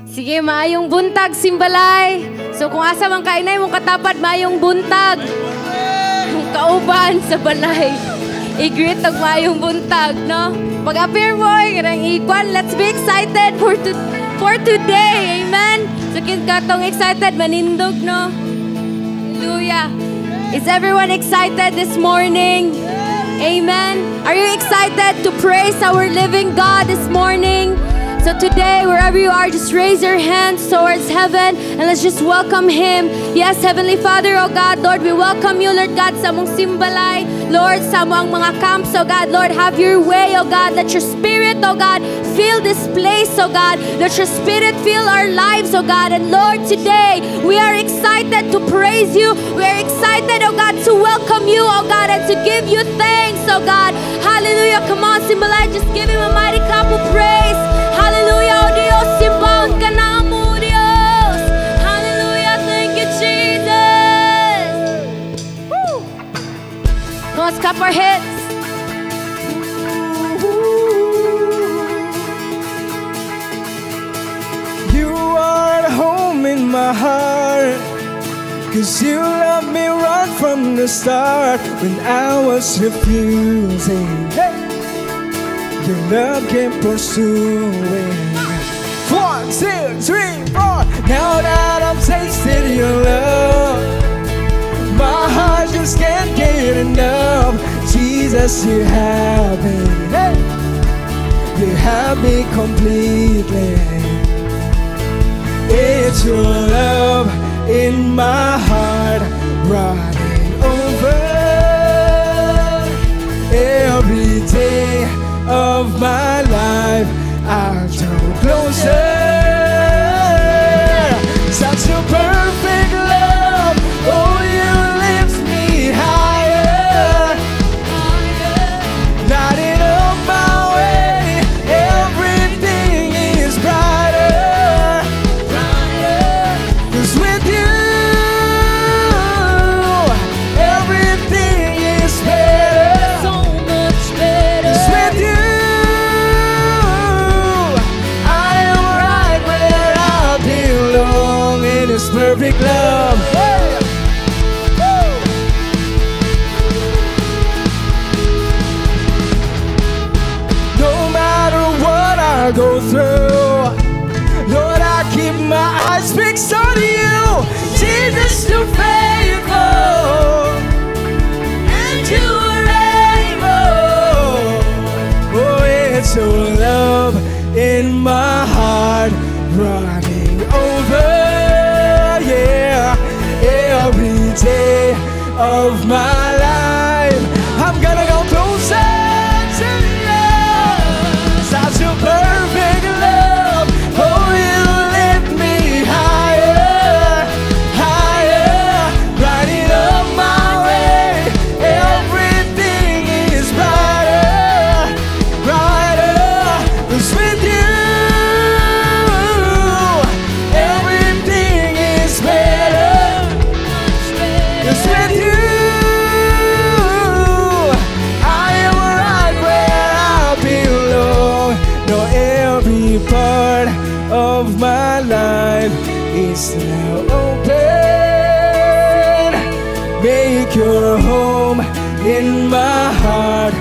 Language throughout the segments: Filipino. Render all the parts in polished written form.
Sige, maayong buntag, Simbalay. So kung asa man kainay mong katapat, maayong buntag. Kung kauban sa balay, i-greet og maayong buntag, no? Pag-appear mo, kanang ikwan, let's be excited for today, amen? So katong excited, manindog, no? Hallelujah. Is everyone excited this morning? Amen. Are you excited to praise our living God this morning? So today, wherever you are, just raise your hands towards heaven and let's just welcome Him. Yes, Heavenly Father, oh God, Lord, we welcome you, Lord God, sa mong Simbalay. Lord, sa mong mga camps, oh God, Lord, have your way, oh God. Let your Spirit, oh God, fill this place, oh God. Let your Spirit fill our lives, oh God. And Lord, today, we are excited to praise you. We are excited, oh God, to welcome you, oh God, and to give you thanks, oh God. Hallelujah. Come on, Simbalay, just give Him a mighty clap of praise. Hallelujah, oh Dios, simbahan ka na mo, Dios. Hallelujah, thank you, Jesus. Woo! Let's clap our hands. You are at home in my heart, 'cause you let me run from the start when I was refusing. Hey! Your love kept pursuing. 1, 2, 3, 4. Now that I've tasted your love, my heart just can't get enough. Jesus, you have me. Hey! You have me completely. It's your love in my heart, running over every day of my life. I'll draw closer. Such a perfect love. Oh, you lift me higher. Lighting up my way. Everything is brighter. 'Cause with you, everything is better. So much better. 'Cause with you, I am right where I belong in His perfect love. No matter what I go through, Lord, I keep my eyes fixed on you. Jesus, you're faithful, and you are able. Oh, it's your love in my heart, running over, yeah, every day of my life. I'm gonna go closer to you. Such a perfect love. Oh, you lift me higher, higher, lighting up my way. Everything is brighter, brighter. 'Cause with you, everything is better. 'Cause with you, I am right where I belong. No, every part of my life is now open. Make your home in my heart.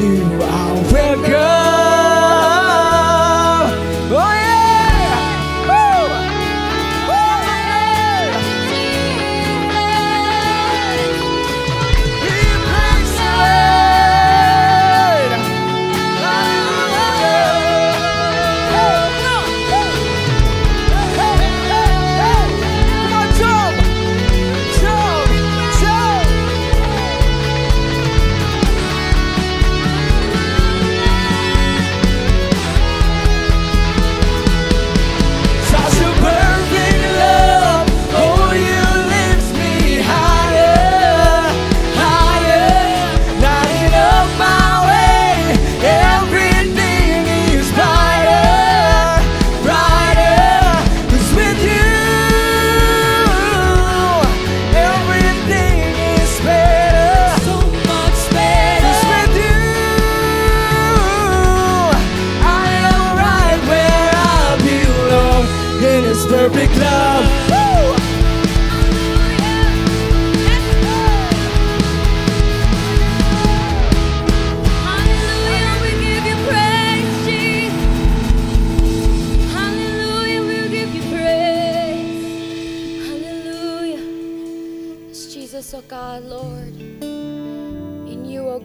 You are welcome. Oh yeah! Woo! Oh yeah! We praise the Lord. Come on, jump! Jump! Jump!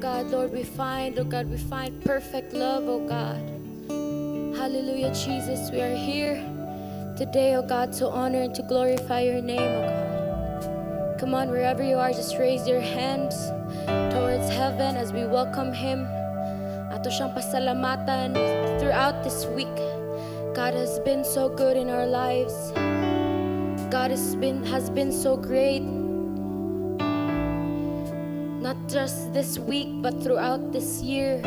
God, Lord, we find perfect love, oh God. Hallelujah, Jesus, we are here today, oh God, to honor and to glorify your name, oh God. Come on, wherever you are, just raise your hands towards heaven as we welcome Him. Ato siyang pasalamatan throughout this week. God has been so good in our lives. God has been so great. Not just this week, but throughout this year.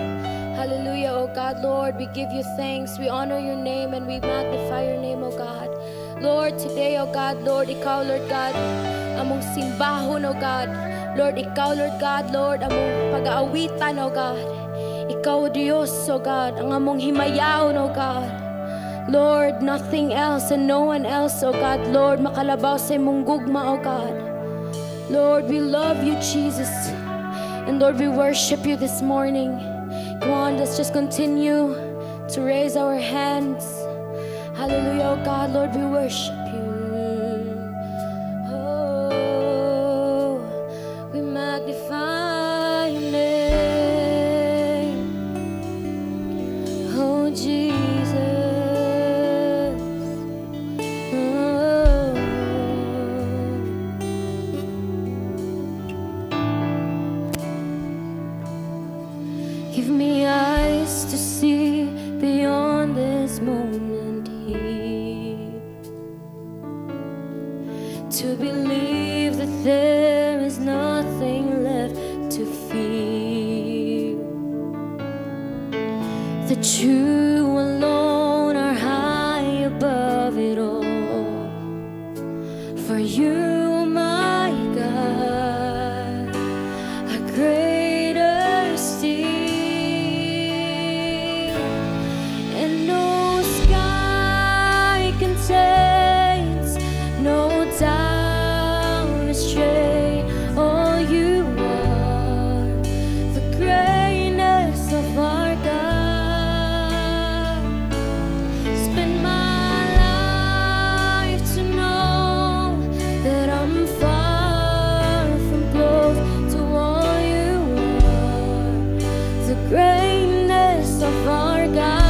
Hallelujah, oh God, Lord, we give you thanks. We honor your name and we magnify your name, oh God. Lord, today, oh God, Lord, ikaw, Lord God, among simbahon, oh God. Lord, ikaw, Lord God, Lord, among pag-aawitan, oh God. Ikaw, Diyos, oh God, ang among himayaon, oh God. Lord, nothing else and no one else, oh God. Lord, makalabaw sa imong gugma, oh God. Lord, we love you, Jesus. And Lord, we worship you this morning. Come on, let's just continue to raise our hands. Hallelujah, oh God, Lord, we worship you. Oh, we magnify your name. Oh, Jesus. Oh. Give me eyes to see beyond this moment here, to believe that there is nothing left to fear, that you alone are high above it all. For you, my God, are greater still. Contains no doubt astray. Oh, you are the greatness of our God. Spend my life to know that I'm far from close to all you are, the greatness of our God.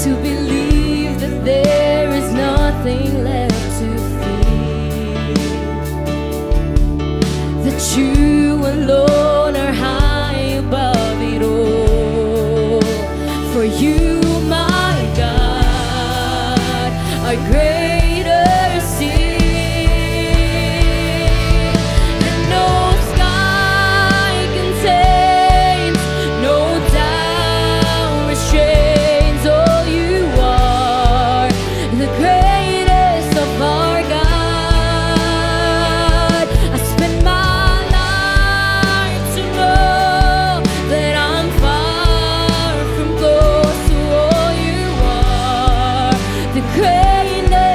To believe that there is nothing left to fear, that you alone are high above it all. For you, my God, are greater still. And no sky contains, no doubt restrains. Oh, you are the greatest of our God. I spend my life to know that I'm far from close to all you are, the greatness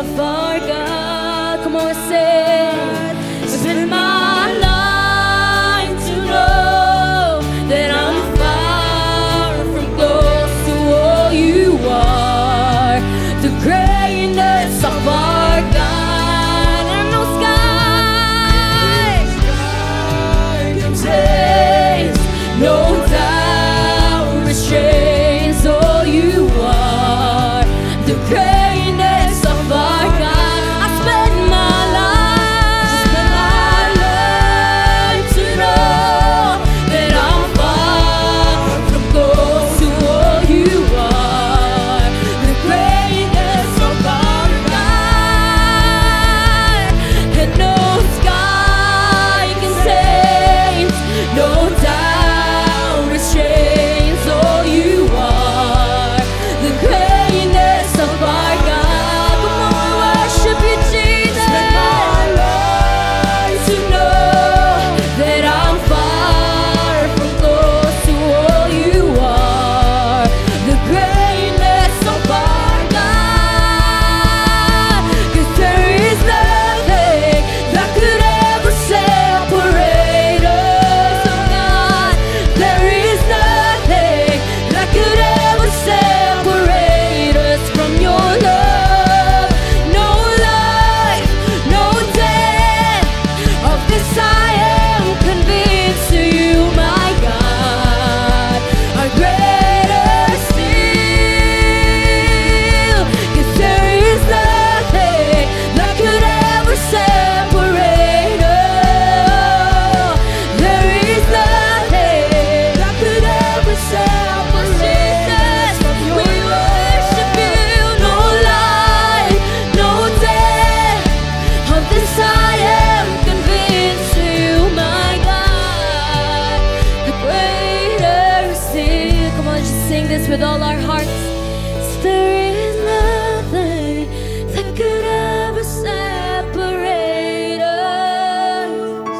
of our God. Come on, sing. Spend my life to know that I'm far from close to all you are. The greatness of our God. And no sky can taste, no doubt restrains all you are. The greatness of our God. I spend my life to know that I'm far from close to all you are. The greatness of our God, and no sky can tame, no doubt restrains all you are. The greatness of our God. Come on, we worship you, Jesus. Spend my life to know that I'm far from close to all you are. The greatness of our God. 'Cause there is nothing that could ever separate us, oh God. There is nothing that could ever separate us from your love. No life, no death. Of this I am convinced, to you, my God, are greater still. 'Cause there is nothing that could ever separate us. There is nothing that could ever separate us from your love. We worship you. No life, no death. Of this I am convinced, to you, my God, the greater still. Come on, just sing this with all our hearts. There is nothing that could ever separate us,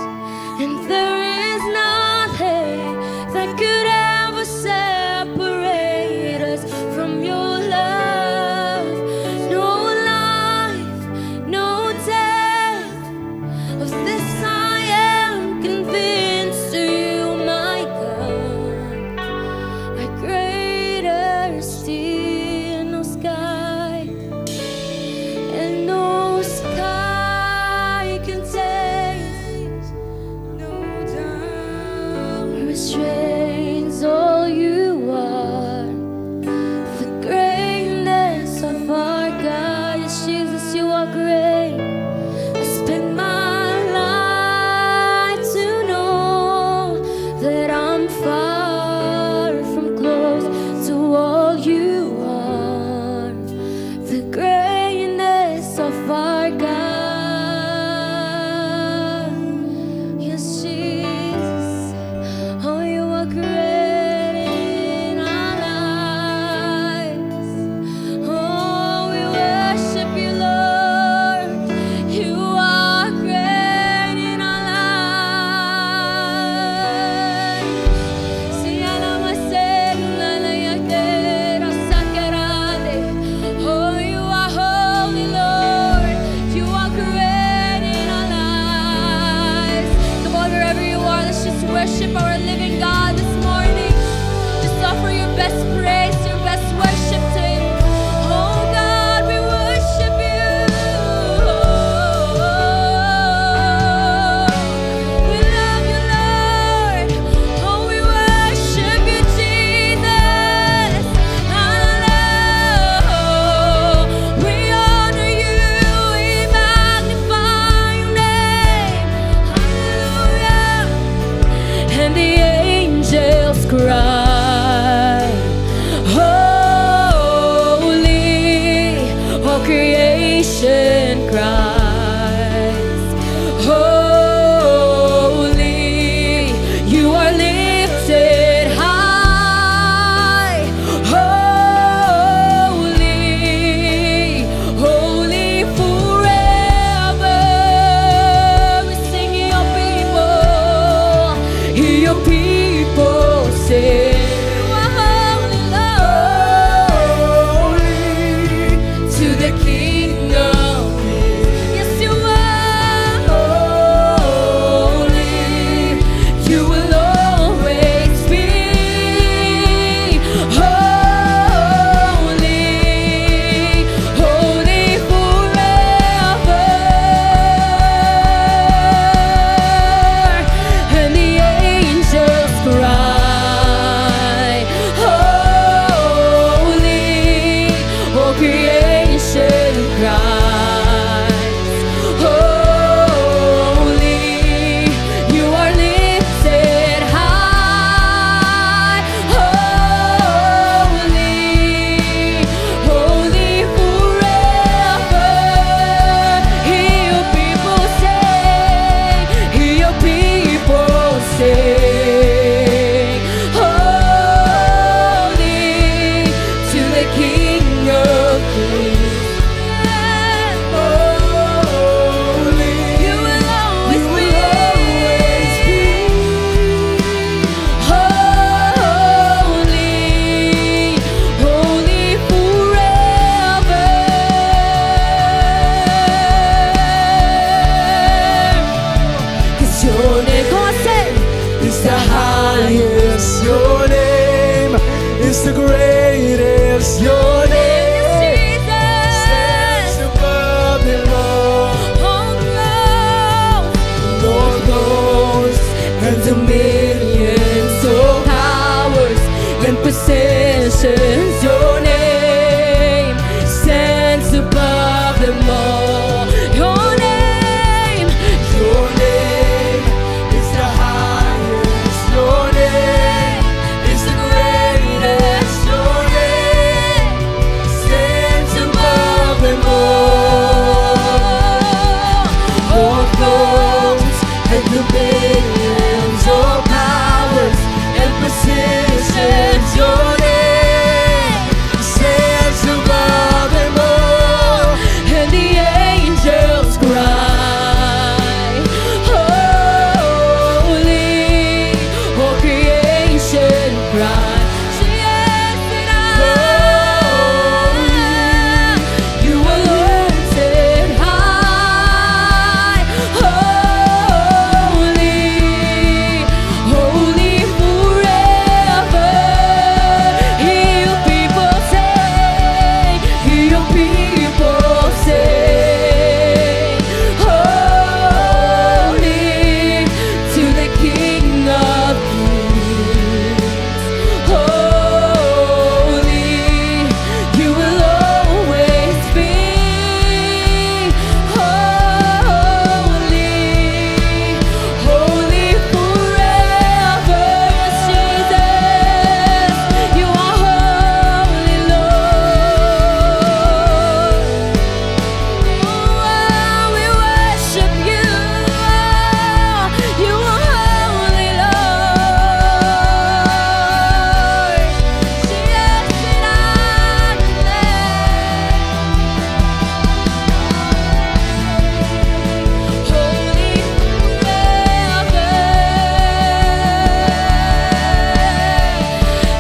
and there is nothing that could ever separate us from your love. No life, no death. Of this I am convinced, to you, my God, are greater still. No sky, and no sky can taste, no doubt restrains all you are. The greatness of our God. Yes, Jesus, you are great. I spend my life to know that I'm far from close to all you are. The greatness of our God. Yes, Jesus. Oh, you are great in our lives. Oh, we worship you, Lord. so great is your name. Stands above them all. Lord knows and dominions, all powers and possessions. Your name stands above them all. Your name is the highest. Your name is the greatest. Your name stands above them all. All thrones and dominions, all powers and positions. Your name stands above them all. And the angels cry, holy. All creation cries, yes, and holy. You are lifted high, holy, holy forever. Hear your people say, hear your people say, holy to the King of Kings. Holy, you will always be. Holy, holy forever. Yes, Jesus, you are holy, Lord. Oh, we worship you. You are holy, Lord. Jesus, and holy forever.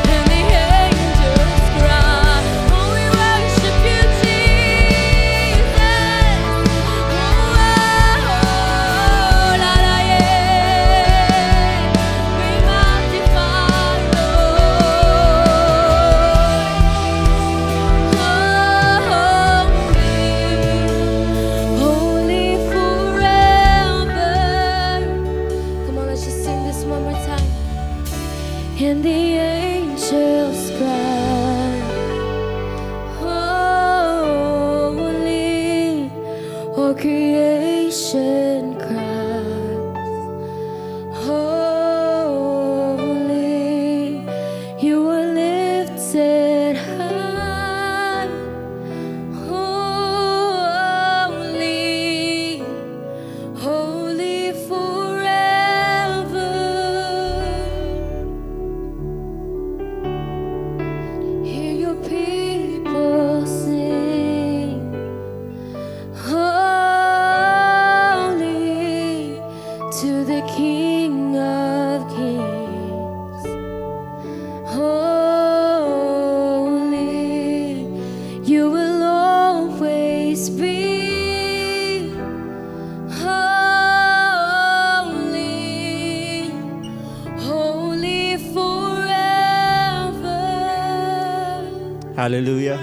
And the angels cry, oh, we worship you, Jesus. Oh, la, la, yeah. We magnify, Lord. Holy forever. Come on, let's just sing this one more time. And the angels cry, holy. All creation cries, holy. You are lifted high, holy, holy forever. Hear your people sing, holy to the King of Kings. Holy, you will always be. Holy, holy forever. Hallelujah.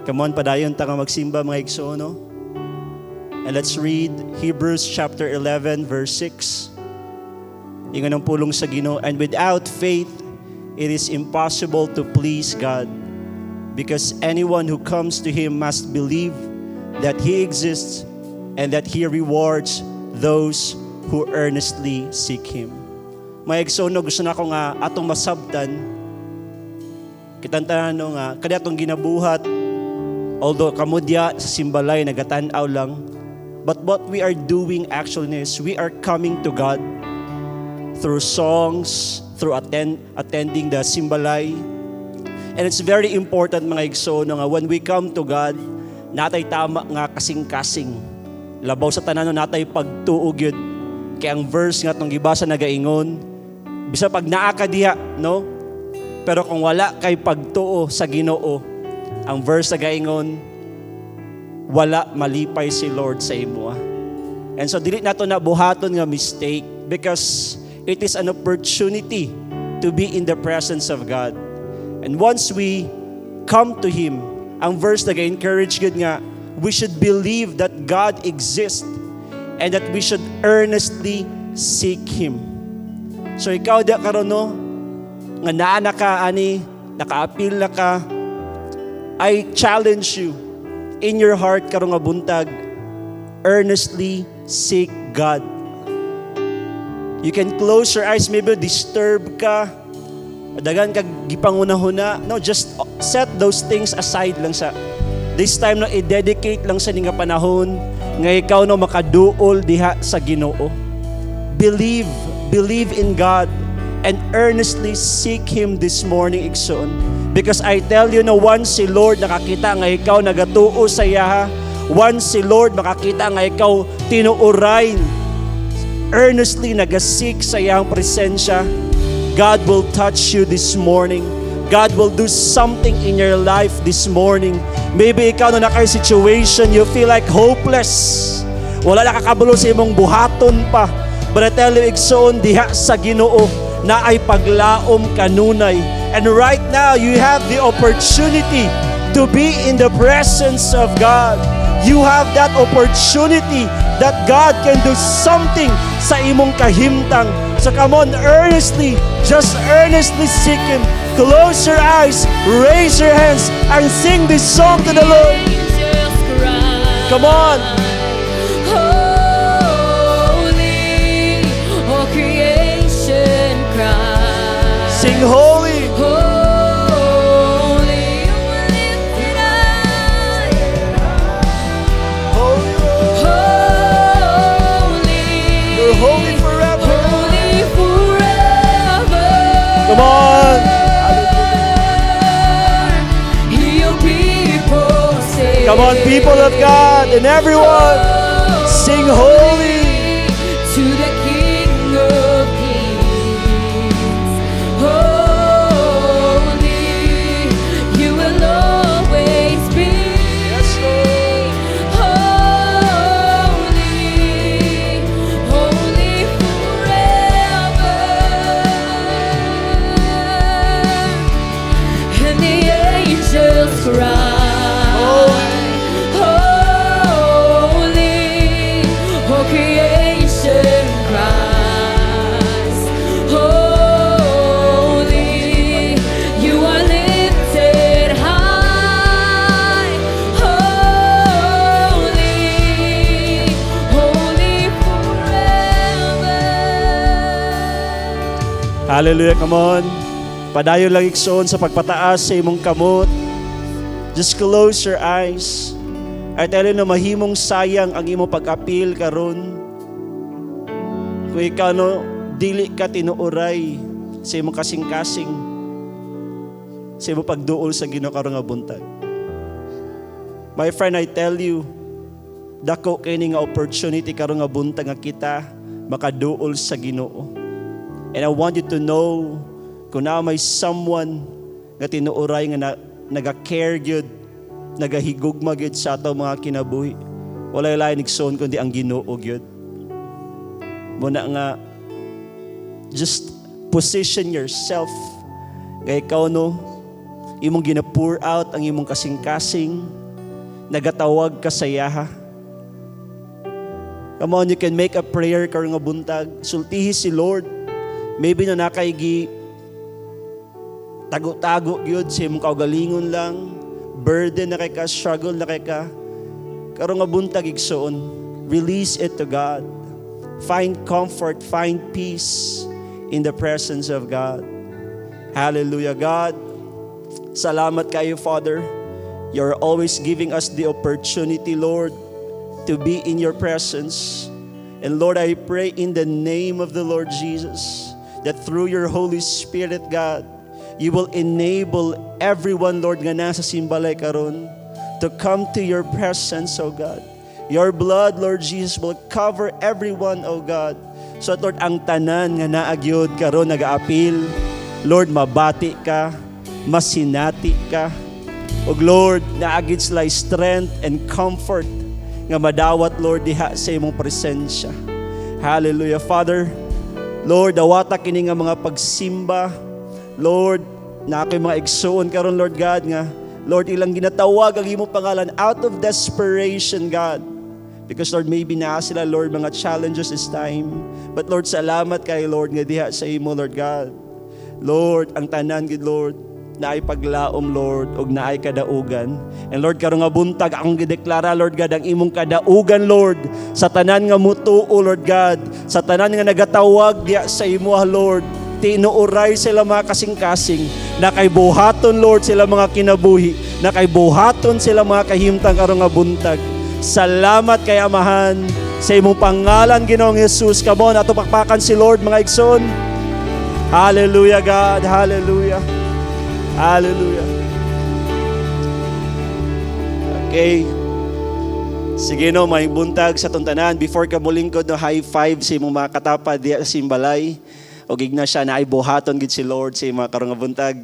Come on, padayon ta nga magsimba mga igsoon. And let's read Hebrews chapter 11 verse 6. Ingon ang pulong sa Ginoo, and without faith it is impossible to please God, because anyone who comes to Him must believe that He exists and that He rewards those who earnestly seek Him. Mga igsoon, gusto na ko nga atong masabtan kitantanan nga kada atong ginabuhat, although kamudya sa simbalay nagatanaw lang, but what we are doing actually is we are coming to God through songs, through attending the simbalay. And it's very important mga igsoon nga when we come to God, natay tama nga kasing-kasing. Labaw sa tanan natay pagtuog yun. Kaya ang verse nga tong gibasa nagaingon, bisa pag naa ka diha, no? Pero kung wala kay pagtuo sa Ginoo, ang verse nagaingon, wala malipay si Lord sa imo. And so dili nato na buhaton nga mistake, because it is an opportunity to be in the presence of God. And once we come to Him, ang verse nag-encourage good nga, we should believe that God exists and that we should earnestly seek Him. So ikaw da karon no, nga naa ka ani, nakaapil na ka, I challenge you in your heart karong nga buntag, earnestly seek God. You can close your eyes, maybe disturb ka, dagan ka gipangunahuna. No, just set those things aside lang sa this time no, i-dedicate lang sa nga panahon nga ikaw no makaduol diha sa Ginoo. Believe in God and earnestly seek Him this morning, igsoon. Because I tell you no, once si Lord nakakita nga ikaw nagatuo sa iya, once si Lord makakita nga ikaw tinuoray, earnestly nagasik sa iyang presensya, God will touch you this morning. God will do something in your life this morning. Maybe ikaw na naka situation, you feel like hopeless. Wala na kakabulo sa imong buhaton pa. But I tell you, igsoon, diha sa Ginoo na ay paglaom kanunay. And right now, you have the opportunity to be in the presence of God. You have that opportunity that God can do something sa imong kahimtang. So come on, just earnestly seek Him. Close your eyes, raise your hands, and sing this song to the Lord. Come on. Holy, all creation cries. Sing holy. Holy, you were lifted high. Holy Lord. Holy, You're holy forever. holy forever. Come on. Your people sing. Come on, people of God and everyone, sing holy. To the King of Kings. Holy, you will always be. Yes, Lord. Holy, holy forever. And the angels cry. Holy, all creation cries. Holy, you are lifted high. Holy, holy forever. Hallelujah, come on. Padayon lang igsoon sa pagpataas sa imong kamot. Just close your eyes. I tell you na mahimong sayang ang imong pag-apil karon. Kung ikaw no, dili ka tinuoray sa imong kasing-kasing, sa imong pagduol sa Ginoo karon nga buntag. My friend, I tell you, dako kini nga opportunity karon nga buntag nga kita makaduol sa Ginoo. And I want you to know, kung na may someone nga tinuoray nga naga-care gyud, nagahigugma gyud sa ato mga kinabuhi, walay lain igsoon kundi ang Ginoo gyud. Muna nga, just position yourself. Kaya ikaw no, imong gina-pour out ang imong kasing-kasing, nagatawag ka sa yaha. Come on, you can make a prayer karong nga buntag. Sultihi si Lord. Maybe na nakaigi tago-tago gyud sa imong kaugalingon lang, burden na kay ka, struggle na kay ka. Karong nga buntag igsoon, release it to God. Find comfort, find peace in the presence of God. Hallelujah, God. Salamat kayo, Father. You're always giving us the opportunity, Lord, to be in your presence. And Lord, I pray in the name of the Lord Jesus that through your Holy Spirit, God, you will enable everyone, Lord, nga nasa simbalay karon to come to your presence, O God. Your blood, Lord Jesus, will cover everyone, O God. So, Lord, ang tanan nga naagyod karon nag-aapil, Lord, mabati ka, masinati ka. O Lord, naagid sila strength and comfort nga madawat, Lord, diha sa imong presensya. Hallelujah. Father, Lord, dawata kini nga mga pagsimba, Lord, na ako'y mga igsoon karon Lord God nga, Lord, ilang ginatawag ang imong pangalan out of desperation, God. Because Lord, maybe na sila, Lord, mga challenges this time. But Lord, salamat kay Lord nga diha sa imo, Lord God. Lord, ang tanan gid Lord, na ay paglaom, Lord, og naay kadaugan. And Lord, karon nga buntag akong gideklara, Lord God, ang imong kadaugan, Lord, sa tanan nga mutuo, Lord God, sa tanan nga nagatawag diha sa imo, Lord. Tinuuray sila mga kasing-kasing, na kay buhaton, Lord, sila mga kinabuhi, na kay buhaton sila mga kahimtang karon nga buntag. Salamat kay Amahan, sa imong pangalan, Ginoong Jesus. Come on, ato pakpakan si Lord, mga igsoon. Hallelujah, God. Hallelujah. Hallelujah. Okay. Sige no, may buntag sa tuntanan. Before ka mulingkod, no, high five sa imong mga katapad diya sa simbalay. O gigna siya na ay buhaton gid si Lord sa mga karong nga buntag.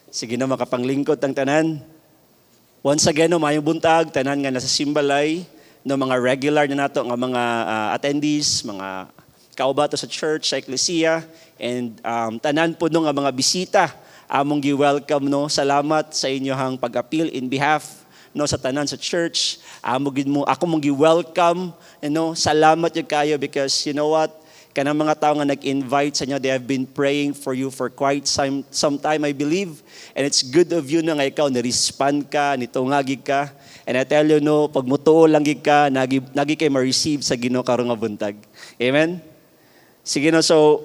Sige na makapanglingkod ang tanan. Once again, no, mayong buntag, tanan nga nasa simbalay, no, mga regular na nato nga mga attendees, mga kaubato sa church, sa eklesiya, and tanan po no nga mga bisita, among gi-welcome, no. Salamat sa inyohang pag-appeal in behalf, no, sa tanan sa church. Ako mong gi-welcome, you know, salamat yung kayo because you know what? Kanang mga tao nga nag-invite sa inyo, they have been praying for you for quite some time, I believe. And it's good of you na nga ikaw, nirespond ka, nitungagig ka. And I tell you, no, pag mutuo lang gig ka, nagi kayo ma-receive sa Ginoo karong nga buntag. Amen? Sige no, so,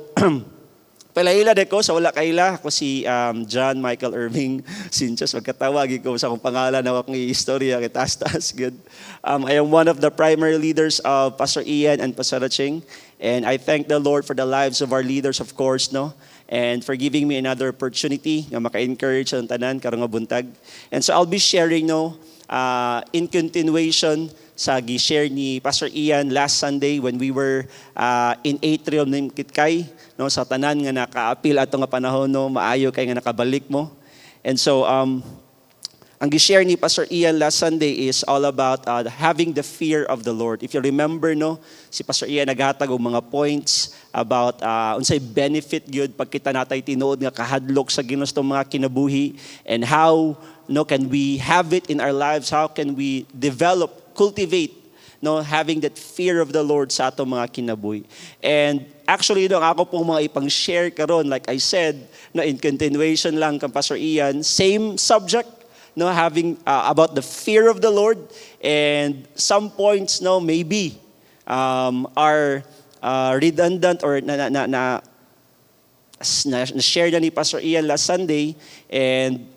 palaila de ko, sa wala kaila, ako si John Michael Irving Sinchas, magkatawag ko sa akong pangalan na akong istorya, kitas-tas, good. I am one of the primary leaders of Pastor Ian and Pastor Ching. And I thank the Lord for the lives of our leaders, of course, no? And for giving me another opportunity na maka-encourage ang tanan karong nga buntag. And so I'll be sharing, no, in continuation sa gi-share ni Pastor Ian last Sunday when we were in atrium ng Kitkay, no, sa tanan nga naka-appeal ato nga panahon, no, maayo kay nga nakabalik mo. And so ang gi-share ni Pastor Ian last Sunday is all about having the fear of the Lord. If you remember, no, si Pastor Ian naghatag og mga points about unsay benefit gyud pag kita natay tinuod nga kahadlok sa Ginoo sa mga kinabuhi, and how, no, can we have it in our lives? How can we cultivate, no, having that fear of the Lord sa atong mga kinabuhi? And actually, no, ako pong mga ipang-share karon, like I said, no, in continuation lang kang Pastor Ian, same subject, no, having about the fear of the Lord, and some points, no, maybe are redundant or na share na ni Pastor Ian last Sunday, and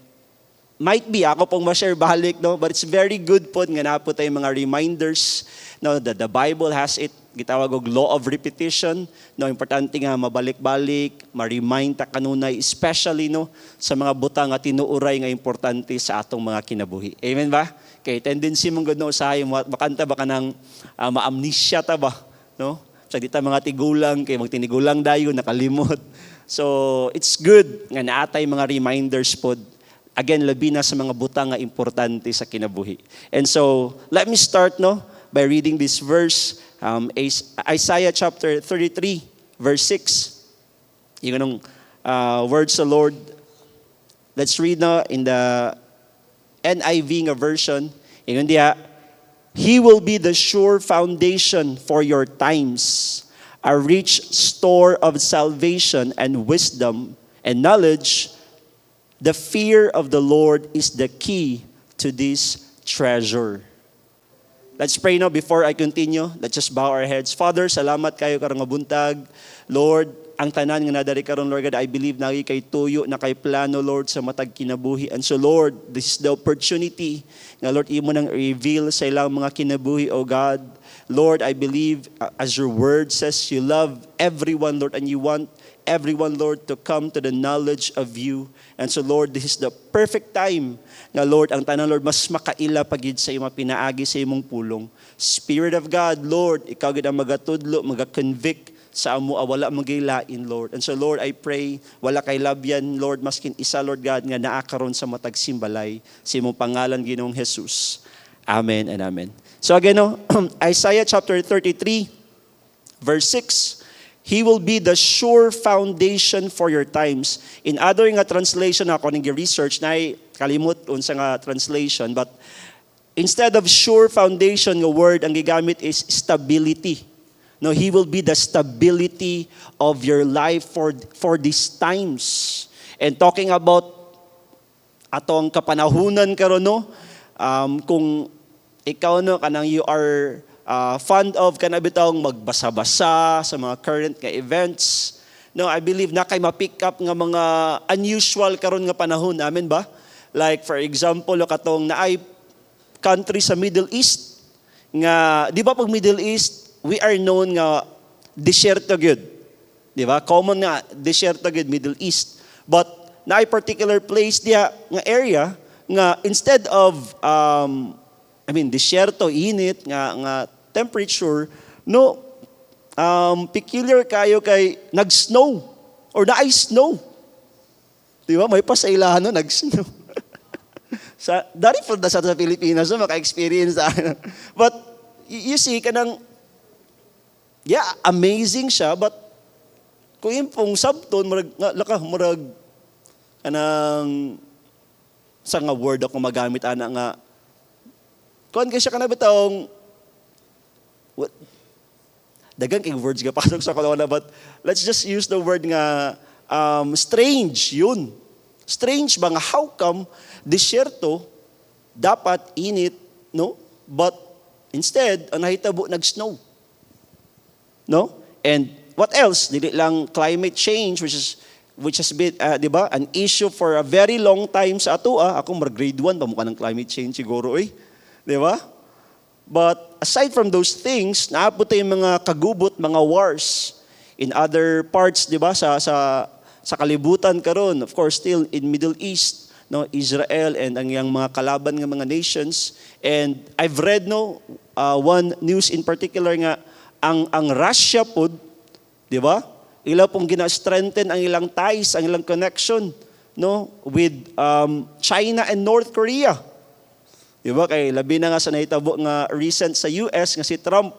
might be ako pong ma-share balik, no, but it's very good po nga napo tayong mga reminders, no, that the Bible has it, gitawag og law of repetition, no, importante nga mabalik-balik, ma-remind ta kanunay, especially, no, sa mga butang at tinuuray nga importante sa atong mga kinabuhi. Amen ba? Kay tendency mong gud no usahay makanta ba kanang ma-amnesia ta ba, no? Sa dita mga tigulang kay magtinigulang dayon nakalimot. So it's good nga naatay mga reminders pod. Again, labi na sa mga butang nga importante sa kinabuhi. And so let me start, no, by reading this verse. Isaiah chapter 33, verse 6. Yung words of the Lord. Let's read now in the NIV version. Yung diya, He will be the sure foundation for your times, a rich store of salvation and wisdom and knowledge. The fear of the Lord is the key to this treasure. Let's pray now before I continue. Let's just bow our heads. Father, salamat kayo karong nga buntag. Lord, ang tanan nga nadari karon, Lord God, I believe na kay tuyo, na kay plano, Lord, sa matag kinabuhi. And so, Lord, this is the opportunity nga, Lord, imo nang reveal sa ilang mga kinabuhi, O God. Lord, I believe, as your word says, you love everyone, Lord, and you want everyone, Lord, to come to the knowledge of you. And so, Lord, this is the perfect time nga, Lord, ang tanan, Lord, mas makaila pagid sa imong pinaagi sa imong pulong. Spirit of God, Lord, ikaw gid ang magatudlo, magakonvict sa amo wala magilain, Lord. And so, Lord, I pray, wala kay labyan, Lord, maskin isa, Lord God, nga naa karon sa matag simbalay sa imong pangalan, Ginoong Jesus. Amen and amen. So again, no, Isaiah chapter 33, verse 6, He will be the sure foundation for your times. In other nga translation ako ning research na kalimot unsa nga translation, but instead of sure foundation nga word ang gigamit is stability. No, he will be the stability of your life for these times. And talking about atong kapanahunan karon no, kung ikaw no kanang you are fond of kanabitong magbasa-basa sa mga current nga events. No, I believe na kay ma-pick up nga mga unusual karon nga panahon, amen ba? Like for example, katong naay country sa Middle East nga di ba pag Middle East we are known nga desierto gyud. Di ba? Common nga desierto gyud Middle East. But naay particular place diya nga area nga instead of desierto, init nga temperature, no, peculiar kayo kay nag-snow or na-ice snow. Di ba? May pa sa ilahan no, nag-snow. Dari po na sa Pilipinas, no, maka-experience na. But, you see, kanang, yeah, amazing siya, but, kung yung pong subtone, marag, kanang, sa nga word ako magamit, ana nga, kung kasi ka na bitawang, dagang kay words ka pasok sa kalona, but let's just use the word nga strange, yun. Strange ba nga, how come desierto dapat init, no? But instead, ang nahitabo, nag-snow. No? And what else? Dili lang climate change, which has been, di ba, an issue for a very long time sa ato. Ako, grade 1, pamukha ng climate change siguro, eh. Di ba? But aside from those things, naabot yung mga kagubot, mga wars in other parts, di ba, sa kalibutan karon. Of course, still in Middle East, no, Israel and ang yang mga kalaban ng mga nations. And I've read one news in particular nga ang Russia pod, di ba? Ila pong gina-strengthen ang ilang ties, ang ilang connection, no, with China and North Korea. Diba? Kay labi na nga sa nahitabo nga recent sa US nga si Trump.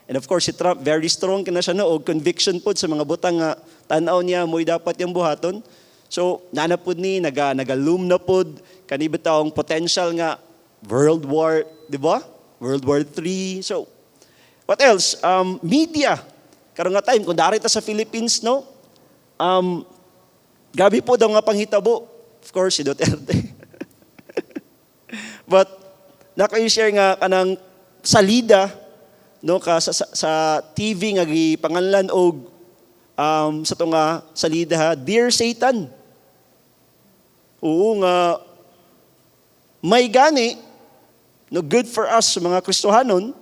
And of course si Trump very strong kina siya og conviction pod sa mga butang nga tan-aw niya mo'y dapat yung buhaton. So nanapod ni nagaloom na pod kani bitawng potential nga World War, di ba? World War 3. So what else? Media. Karon nga time kung dari ta sa Philippines, no? Gabi po daw nga panghitabo. Of course si Duterte. But naka-share nga kanang salida no ka sa TV nga gipanganlan og sa to nga salida ha, Dear Satan. Oo nga may gani no good for us mga Kristohanon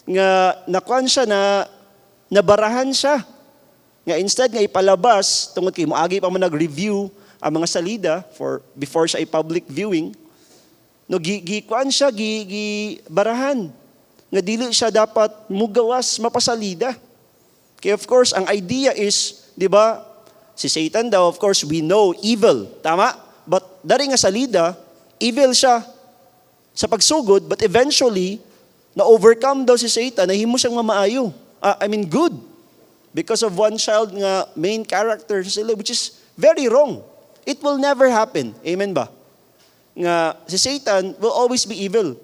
nga nakuan siya na nabarahan siya. Nga instead nga ipalabas tungod kay moagi pa man nag-review ang mga salida before siya i-public viewing. No, gikuan siya, barahan. Nga dili siya dapat mugawas, mapasalida. Okay, of course, ang idea is, di ba, si Satan daw, of course, we know evil. Tama? But dari nga salida, evil siya sa pagsugod, but eventually, na-overcome daw si Satan, nahimo siyang mamaayo. Good. Because of one child nga main character sila, which is very wrong. It will never happen. Amen ba? Nga si Satan will always be evil.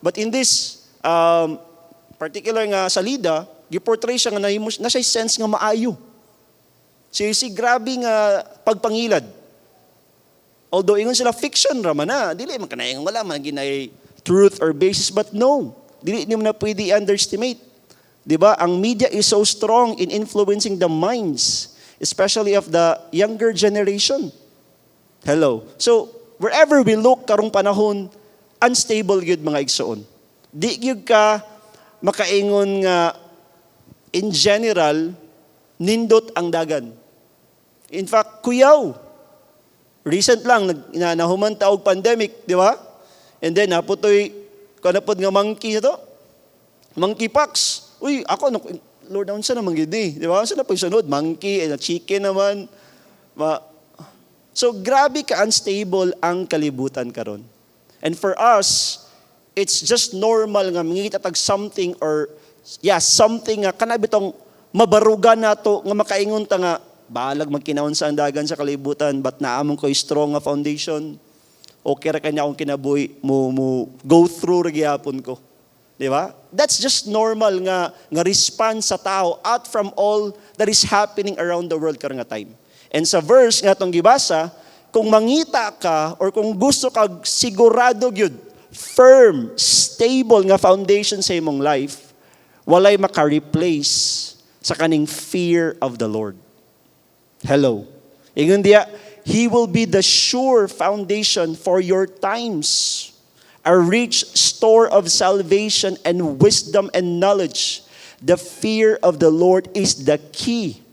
But in this particular nga salida, giportray siya nga na siya sense nga maayo. So you see, grabe nga pagpangilad. Although ingon sila fiction raman na, dili man kanayang wala man ginay truth or basis, but no, dili niyo na pwede underestimate. 'Di ba? Ang media is so strong in influencing the minds, especially of the younger generation. Hello. So wherever we look karong panahon, unstable gyud mga igsoon. Di gyud ka makaingon nga in general nindot ang dagan. In fact, kuyaw. Recent lang nahuman ta og pandemic, di ba? And then naputoy kanapod nga monkey to. Monkeypox. Uy, ako Lord, unsa naman gyud ni? Di ba? Unsa na pagsunod? Monkey and chicken naman. So grabe ka unstable ang kalibutan karon. And for us, it's just normal nga mangitatag something or something nga kanabitong mabarugan nato nga makaingon ta nga balag magkinaon sa andagan sa kalibutan but naamon ko strong nga foundation. Okay ra kanya akong kinabuhi mo go through ra gyapon ko. Di ba? That's just normal nga response sa tao out from all that is happening around the world karong nga time. And sa verse nga atong gibasa, kung mangita ka or kung gusto kag sigurado gyud, firm, stable nga foundation sa imong life, walay maka-replace sa kaning fear of the Lord. Hello. Ingon diya, He will be the sure foundation for your times, a rich store of salvation and wisdom and knowledge. The fear of the Lord is the key.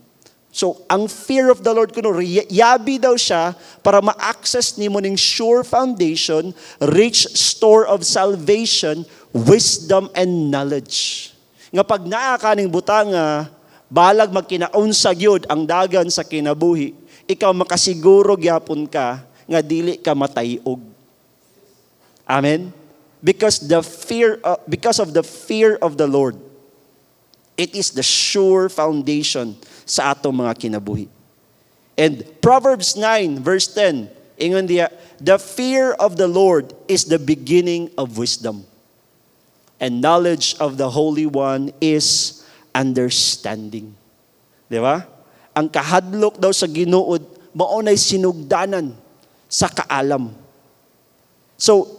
So, ang fear of the Lord kuno yabi daw siya para ma-access nimo ning sure foundation, rich store of salvation, wisdom and knowledge. Nga pag naa kaning butanga, balag magkinaunsa gyud ang dagan sa kinabuhi, ikaw makasiguro gyapon ka nga dili ka matayog. Amen. Because of the fear of the Lord, it is the sure foundation sa atong mga kinabuhi. And Proverbs 9 verse 10, ingon diya, the fear of the Lord is the beginning of wisdom, and knowledge of the Holy One is understanding. Di ba? Ang kahadlok daw sa Ginoo mao nay sinugdanan sa kaalam. So,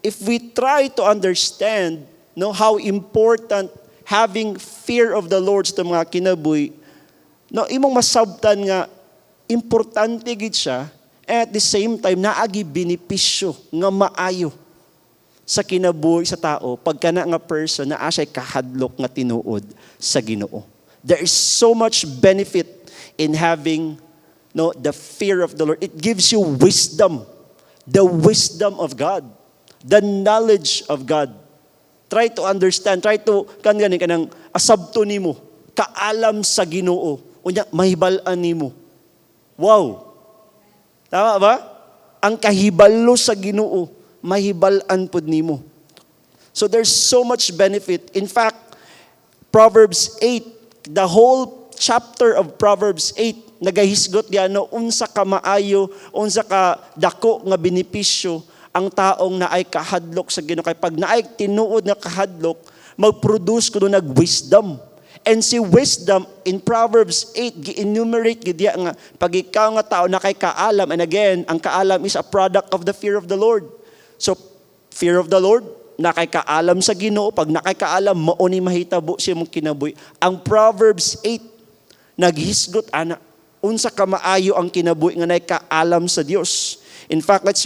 if we try to understand how important having fear of the Lord sa mga kinabuhi, imong masabtan nga importante gid siya, and at the same time naagi benepisyo nga maayo sa kinabuhi sa tao pagkana nga person na asay kahadlok nga tinuod sa Ginoo. There is so much benefit in having the fear of the Lord. It gives you wisdom, the wisdom of God, the knowledge of God. Try to understand, try to kanang asabto nimo, kaalam sa Ginoo, unya mahibal-an nimo. Wow. Tama ba? Ang kahibalo sa Ginoo, mahibal-an pud nimo. So there's so much benefit. In fact, Proverbs 8, the whole chapter of Proverbs 8, nagahisgot diyan unsa ka maayo, unsa ka dako nga benepisyo ang taong naay kahadlok sa Ginoo. Kay pag naay tinuod nga kahadlok, mag-produce kuno nag-wisdom. And si wisdom in Proverbs 8 gi-enumerate gid nga pag ikaw nga tao na kay kaalam, and again, ang kaalam is a product of the fear of the Lord. So fear of the Lord, nakay kaalam sa Ginoo, pag nakay kaalam mao ni mahitabo sa imong kinabuhi. Ang Proverbs 8 naghisgot ana unsa ka maayo ang kinabuhi nga naay kaalam sa Dios. In fact, let's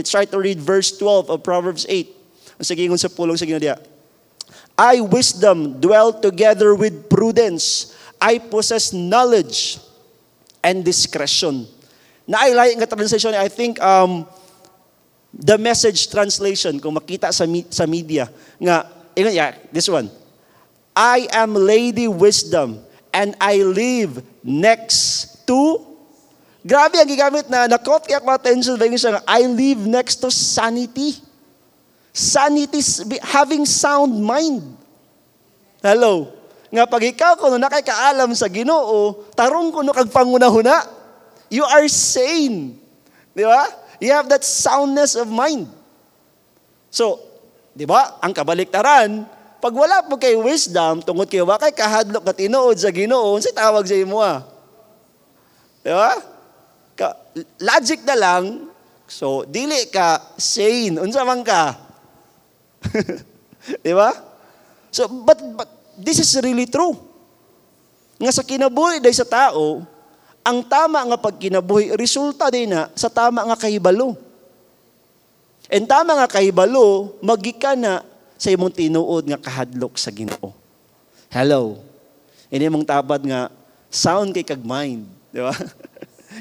try to read verse 12 of Proverbs 8. Sige ingon sa pulong sa Ginoo diya. I, wisdom, dwell together with prudence. I possess knowledge and discretion. Nailay nga translation, I think the Message translation, kung makita sa media, nga, this one. I am Lady Wisdom, and I live next to, grabe ang gigamit na-caught ko attention, I live next to sanity. Sanity is having sound mind. Hello. Nga pag ikaw kuno nakakaalam sa Ginoo, tarong kuno kag pangunahuna, you are sane. Di ba? You have that soundness of mind. So, di ba? Ang kabaliktaran, pag wala po kay wisdom, tungod kay wa kay kahadlok ka tinuod sa Ginoo, unsay tawag sa imo Di ba? Logic na lang, so dili ka sane, unsa man ka? Di ba? So, but this is really true. Nga sa kinabuhi day sa tao, ang tama nga pagkinabuhi, resulta din na sa tama nga kahibalo. And tama nga kahibalo, magika na sa imong tinuod nga kahadlok sa Ginoo. Hello. Ini mong tabad nga, sound kay kag mind. Di ba?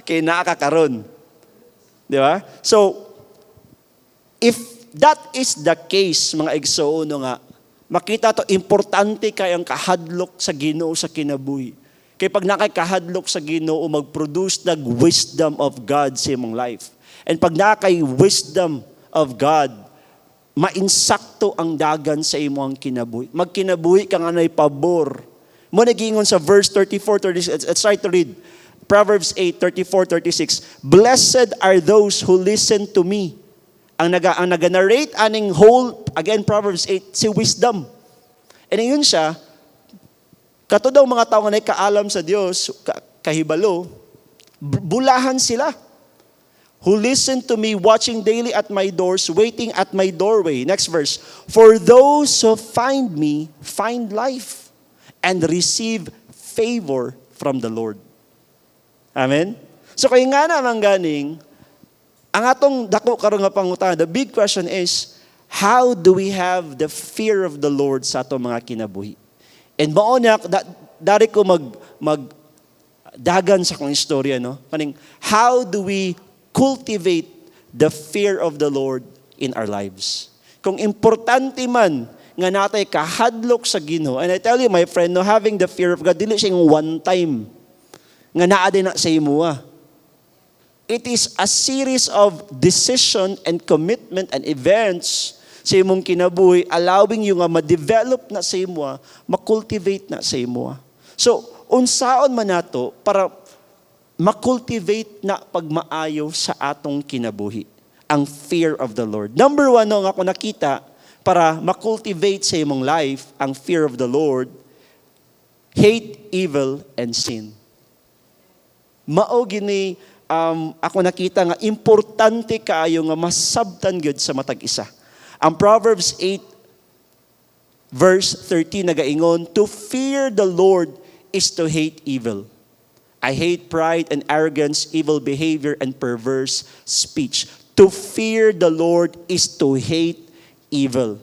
Kay nakakaron. Di ba? So, if that is the case, mga igsoono nga, makita to, importante kay ang kahadlok sa Ginoo sa kinabuhi. Kay pag nakay-kahadlok sa Ginoo, mag-produce wisdom of God sa imong life. And pag nakay-wisdom of God, mainsakto ang dagan sa imong kinabuhi. Magkinabuhi ka nga na'y pabor, Mo nagingon sa verse 34, 36. Let's try to read. Proverbs 8:34-36. Blessed are those who listen to me. Ang naga-narrate aning whole, again, Proverbs 8, si wisdom. And yun siya, kato daw mga tao nga kaalam sa Dios, kahibalo, bulahan sila. Who listen to me, watching daily at my doors, waiting at my doorway. Next verse. For those who find me, find life, and receive favor from the Lord. Amen? So kaya nga naman ganing, ang atong dako karon nga pangutan, the big question is, how do we have the fear of the Lord sa atong mga kinabuhi? And mauna, dari ko dagan sa kong istorya, no? Kaning, how do we cultivate the fear of the Lord in our lives? Kung importante man nga natay kahadlok sa Ginoo, and I tell you, my friend, no, having the fear of God, dili siya yung one time nga naa din na sa imuha. It is a series of decision and commitment and events sa imong kinabuhi, allowing you nga ma-develop na sa imuha, ma-cultivate na sa imuha. So, unsaon man nato para ma-cultivate na pagmaayo sa atong kinabuhi, ang fear of the Lord. Number one, no, nga ako nakita, para ma-cultivate sa imong life, ang fear of the Lord, hate evil and sin. Mao gini, ako nakita nga importante kaayo nga masabtan gyud sa matag isa. Ang Proverbs 8 verse 13 nagaingon, to fear the Lord is to hate evil. I hate pride and arrogance, evil behavior and perverse speech. To fear the Lord is to hate evil.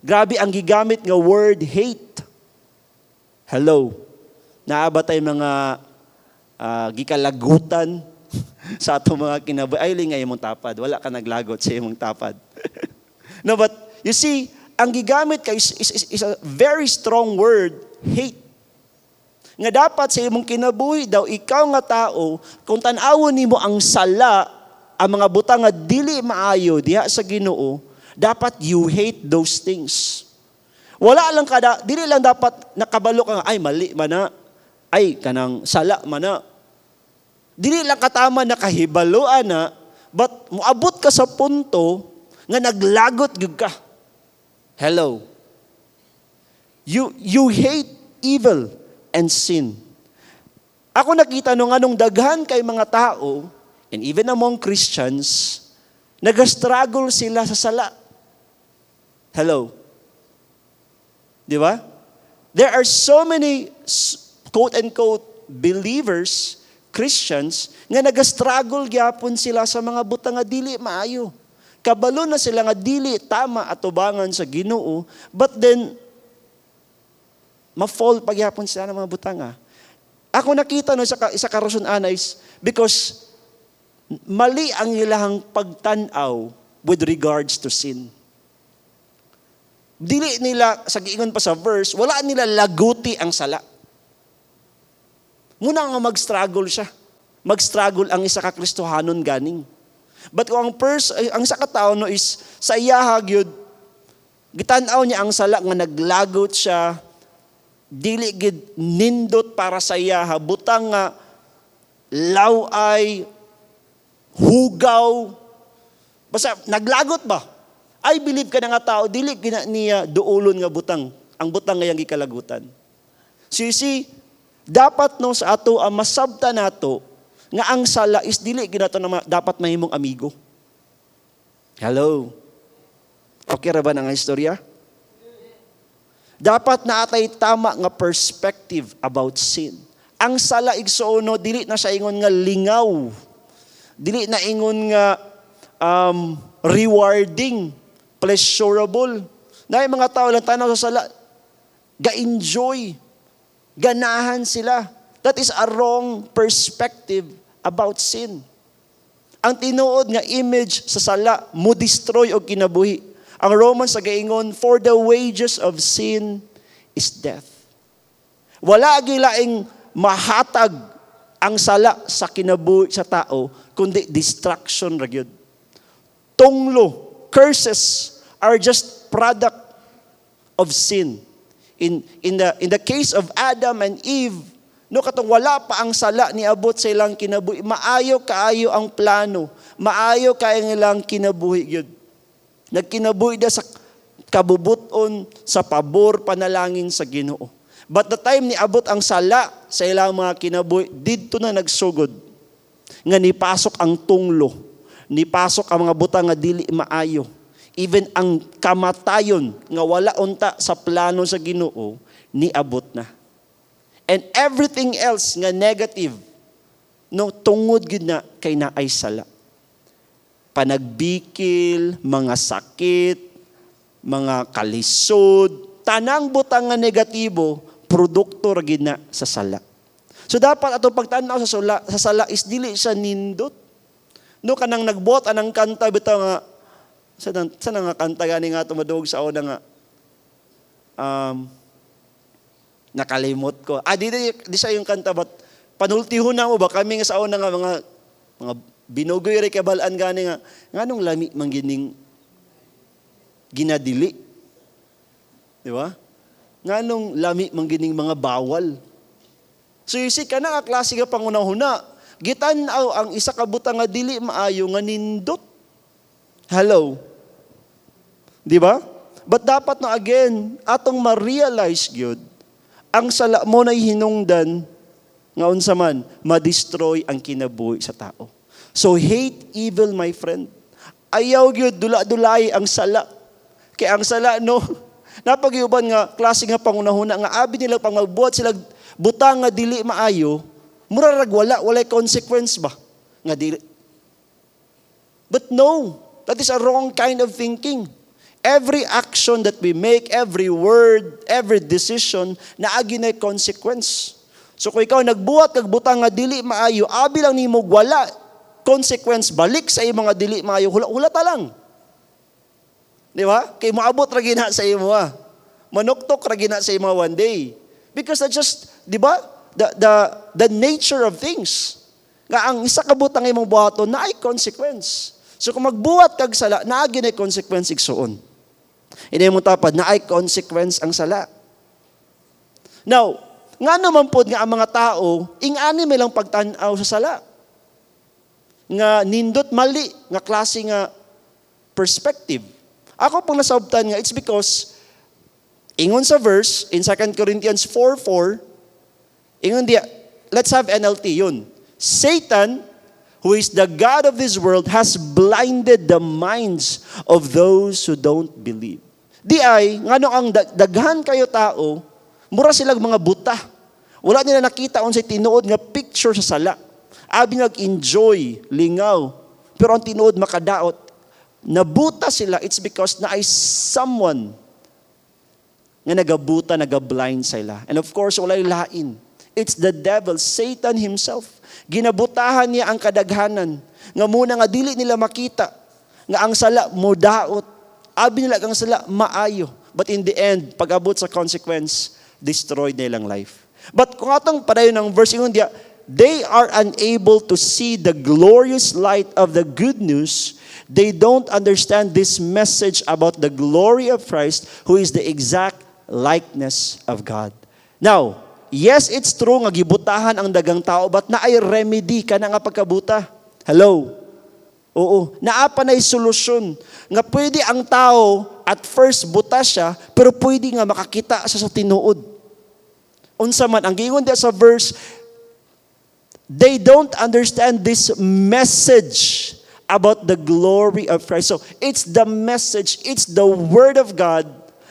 Grabe ang gigamit nga word hate. Hello. Naaba tay mga gikalagutan sa atong mga kinabuhi. Ay, lingay imong tapad. Wala ka naglagot sa imong tapad. No, but you see, ang gigamit ka is a very strong word, hate. Nga dapat sa imong kinabuhi daw, ikaw nga tao, kung tan-awon nimo ang sala, ang mga butang nga dili maayo diha sa Ginoo, dapat you hate those things. Wala lang kada, dili lang dapat nakabalo ka nga, ay mali man na, ay kanang sala man na. Dili lang katama na kahibaloan na, but muabot ka sa punto nga naglagot gyud ka. Hello. You hate evil and sin. Ako nakita nung anong daghan kay mga tao, and even among Christians, nag-struggle sila sa sala. Hello. Di ba? There are so many quote-unquote believers, Christians, nga nag-struggle gyapon sila sa mga butang nga dili maayo. Kabalo na sila nga dili tama atubangan sa Ginoo, but then ma-fall pagyapon sila ng mga butanga. Ako nakita no isa ka rason ana is because mali ang ilahang pagtan-aw with regards to sin. Dili nila, sa giingon pa sa verse, wala nila laguti ang sala. Muna nga mag-struggle siya. Mag-struggle ang isa ka Kristohanon ganing. But kung ang isa ka tao no is sa iyaha gyud gitan-aw niya ang sala nga naglagot siya, dili gid nindot para sa iyaha, butang nga laway, hugaw, basta naglagot ba? I believe ka na nga tao, dili niya duulon nga butang, ang butang nga yang gikalagutan. So you see, dapat no sa ato ang masabta nato nga ang sala is dili ginato na dapat mahimong amigo. Hello. Okay ra ba nga istorya? Dapat na atay tama nga perspective about sin. Ang sala igsuono dili na siya ingon nga lingaw. Dili na ingon nga rewarding, pleasurable. Na yung mga tao lang tanaw sa sala, ga-enjoy, ganahan sila. That is a wrong perspective about sin. Ang tinuod nga image sa sala, mo destroy o kinabuhi. Ang Romans nagaingon, for the wages of sin is death. Wala gilaing mahatag ang sala sa kinabuhi sa tao, kundi destruction ra gyud. Tunglo, curses are just product of sin. In the case of Adam and Eve, no, katong wala pa ang sala ni abot sa ilang kinabuhi, maayo kaayo ang plano, maayo kaayo ang ilang kinabuhi gyud. Nagkinabuhi da sa kabubuton, sa pabor, panalangin sa Ginoo. But the time ni abot ang sala sa ilang mga kinabuhi, didto na nagsugod. Nga nipasok ang tunglo, nipasok ang mga butang nga dili maayo. Even ang kamatayon nga wala unta sa plano sa Ginoo, niabot na. And everything else nga negative, no, tungod gid na kay naay sala. Panagbikil, mga sakit, mga kalisod, tanang butang nga negatibo, produkto ra gid na sa sala. So dapat atong pagtan-aw sa sala is dili siya nindot. No, kanang nagbuot anang kanta bitaw nga sa nga kanta gani nga tumadug sa una nga nakalimot ko. Di siya yung kanta, but panultihon na mo ba kami nga sa una nga mga binugoy rin kabalaan gani nga nganong lami manggining ginadili. Di ba? Nganong lami manggining mga bawal. So you see, kana nga klase nga pangunahuna, gitan-aw ang isa ka butang nga dili maayo nga nindot. Hello? Di ba? But dapat na again, atong ma-realize gyud ang sala mo na hinungdan nga unsa man, ma-destroy ang kinabuhi sa tao. So hate evil, my friend. Ayaw gyud dula-dulay ang sala. Kaya ang sala, no, napag-iuban nga klase nga pangunahuna nga abi nila pang magbuhat sila butang nga dili maayo, murarag walay consequence ba nga dili. But no, that is a wrong kind of thinking. Every action that we make, every word, every decision, naagi na consequence. So kung ikaw nagbuhat kag butang nga dili maayo, abi lang nimo wala consequence balik sa imong mga dili maayo, hula ta lang. Di ba? Kay moabot ra gina sa imo manuktok ra gina sa imo one day. Because that's just, di ba? The nature of things. Nga ang isa ka butang imong buhaton na ay consequence. So kung magbuhat kag sala, naagi na consequence igsuon. Hindi mo tapad na ay consequence ang sala. Now, nga naman po nga ang mga tao, ingani may lang pagtanaw sa sala. Nga nindot mali, nga klase nga perspective. Ako pang nasabtan nga, it's because, ingon sa verse, in 2 Corinthians 4:4, ingon diya, let's have NLT yun. Satan, who is the God of this world, has blinded the minds of those who don't believe. Di ay, ngano ang daghan kayo tao, mura silang mga buta. Wala nila nakita unsay tinuod nga picture sa sala. Abi nag-enjoy, lingaw. Pero ang tinuod makadaot. Nabuta sila, it's because na ay someone nga nagabuta, nagablind sila. And of course, walay lain. It's the devil, Satan himself. Ginabutahan niya ang kadaghanan. Nga muna nga dili nila makita. Nga ang sala mudaot. Abi nila ang sala maayo. But in the end, pag-abot sa consequence, destroyed nilang life. But kung atong padayon ng verse ingon diya, they are unable to see the glorious light of the good news. They don't understand this message about the glory of Christ, who is the exact likeness of God. Now, yes, it's true nga gibutahan ang dagang tao, but naay remedy ka na nga pagkabuta. Hello? Oo. Naapa na'y solusyon. Nga pwede ang tao, at first buta siya, pero pwede nga makakita siya sa tinuod. Unsa man, ang giingon diya sa verse, they don't understand this message about the glory of Christ. So, it's the message, it's the Word of God,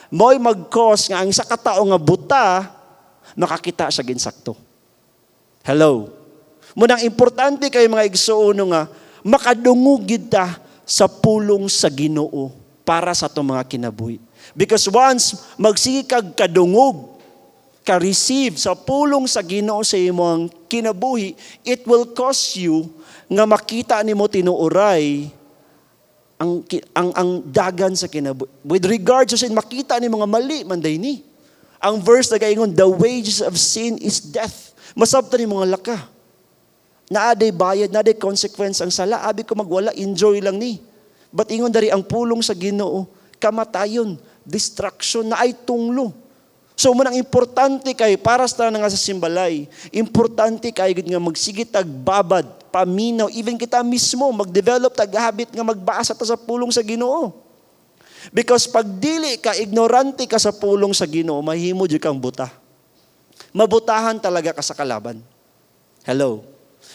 mo'y mag-cause nga ang isa ka tao nga buta, makakita siya ginsakto. Hello? Munang importante kayo mga igsuuno nga, makadungog ta sa pulong sa Ginoo para sa itong mga kinabuhi. Because once magsige kag kadungog, ka-receive sa pulong sa Ginoo sa imong kinabuhi, it will cause you nga makita nimo tinuoray ang dagan sa kinabuhi. With regards to sin, makita ni mga mali manday ni. Ang verse na gaingon, the wages of sin is death. Masabtan ni mga laka. Naaday bayad, naaday consequence ang sala. Abi ko magwala, enjoy lang ni. But ingon dari ang pulong sa Ginoo, kamatayon, destruction, na ay tunglo. So munang importante kay para sa nga sa simbalay, importante kay gid nga magsigit tag babad, paminaw, even kita mismo mag-develop tag habit nga magbasa ta sa pulong sa Ginoo. Because pag dili ka ignorante ka sa pulong sa Ginoo, mahimo jud kang buta. Mabutahan talaga ka sa kalaban. Hello.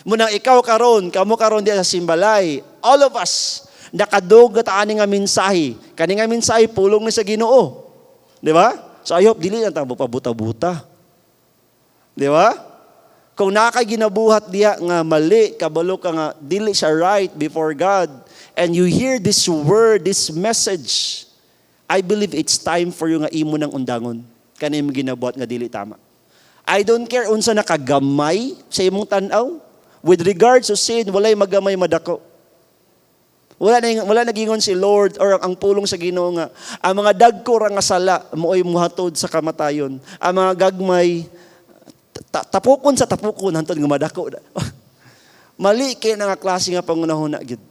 Munang ikaw karon, kamo karon diya sa simbalay, all of us nakadugat ani nga mensahe. Kani nga mensahe pulong ni sa Ginoo. Di ba? So I hope dili lang tamo pabuta-buta. Di ba? Kung nakay ginabuhat diya nga mali, kabalo ka nga dili siya right before God, and you hear this word, this message, I believe it's time for you nga imo nang undangon. Kani mo ginabuhat nga dili tama. I don't care unsa nakagamay sa imong tan-aw. With regards to sin, walay magamay madako. Wala nagingon si Lord or ang pulong sa Ginoo nga ang mga dagko ra nga sala mooy muhatod sa kamatayon. Ang mga gagmay tapukon sa tapukon hantod nga madako. Mali kay nga klase nga pangunahuna gyud.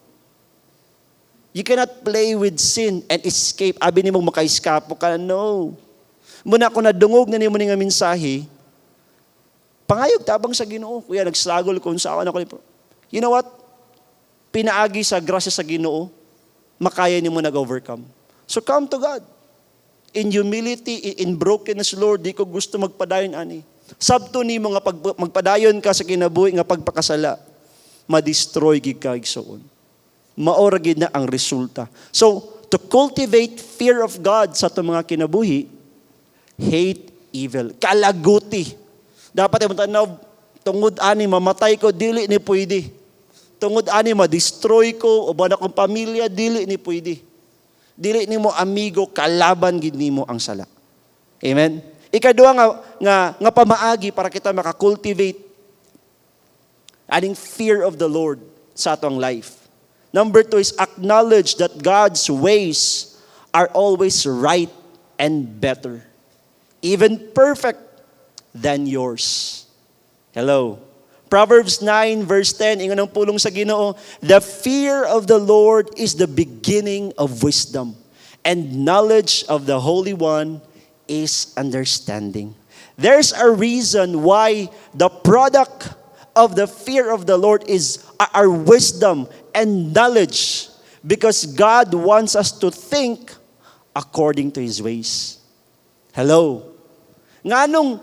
You cannot play with sin and escape. Abi nimo maka-escape ka, no. Muna ko nadungog na nimo ni nga mensahe. Pangayog tabang sa Ginoo. Kuya nagstruggle kun sa ako. You know what? Pinaagi sa grasya sa Ginoo, makaya nimo nag-overcome. So come to God. In humility, in brokenness, Lord, di ko gusto magpadayon ani. Sabto nimo nga pag magpadayon ka sa kinabuhi nga pagpakasala, ma-destroy gid ka igsoon. Maora gid na ang resulta. So, to cultivate fear of God sa ato mga kinabuhi, hate evil. Kalaguti. Dapat mo tanaw tungod ani mamatay ko dili ni pwede. Tungod ani ma-destroy ko o ba na kong pamilya, dili ni pwede. Dili ni mo amigo, kalaban gid nimo ang sala. Amen? Ikaduha nga pamaagi para kita makakultivate aning fear of the Lord sa atong life. Number 2 is acknowledge that God's ways are always right and better. Even perfect than yours. Hello? Proverbs 9 verse 10, ingon ang pulong sa Ginoo, the fear of the Lord is the beginning of wisdom, and knowledge of the Holy One is understanding. There's a reason why the product of the fear of the Lord is our wisdom and knowledge, because God wants us to think according to His ways. Hello? Nganong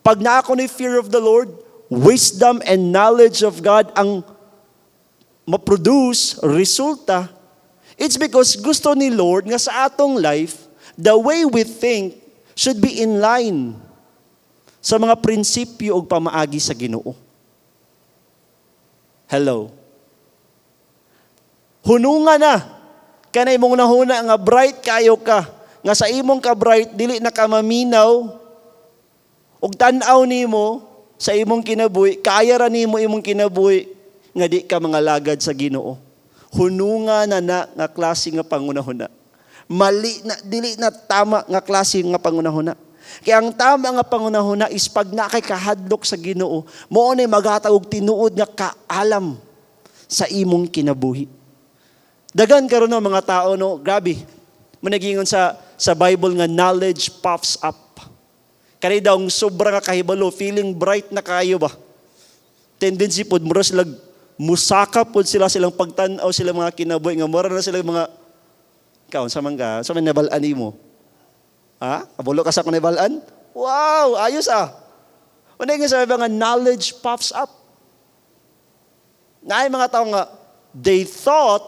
pag naako ni fear of the Lord, wisdom and knowledge of God ang maproduce, resulta, it's because gusto ni Lord nga sa atong life, the way we think should be in line sa mga prinsipyo o pamaagi sa Ginoo. Hello? Hununga na. Kanay mong nahuna nga bright kayo ka. Nga sa imong ka bright, dili na ka maminaw. Og tan-aw nimo sa imong kinabuhi, kaya ra nimo imong kinabuhi nga di ka mga lagad sa Ginoo. Hununga na nga klase nga pangunahuna. Mali na dili na tama nga klase nga pangunahuna. Kaya ang tama nga pangunahuna is pag nakay kahadlok sa Ginoo, mao nay magatawog tinuod nga kaalam sa imong kinabuhi. Dagan karon no mga tao no, grabe. Managingon sa Bible nga knowledge puffs up. Kani daw sobra nga kahibalo, feeling bright na kayo ba? Tendency pod mura sila musaka pod silang pagtan-aw sila mga kinabuhi nga mura na sila mga kaon sa mangga, sa man nabalan nimo. Ha? Abulo ka sa kun nabalan? Wow, ayos ah. Unay nga sabi nga knowledge puffs up. Naay mga tao nga they thought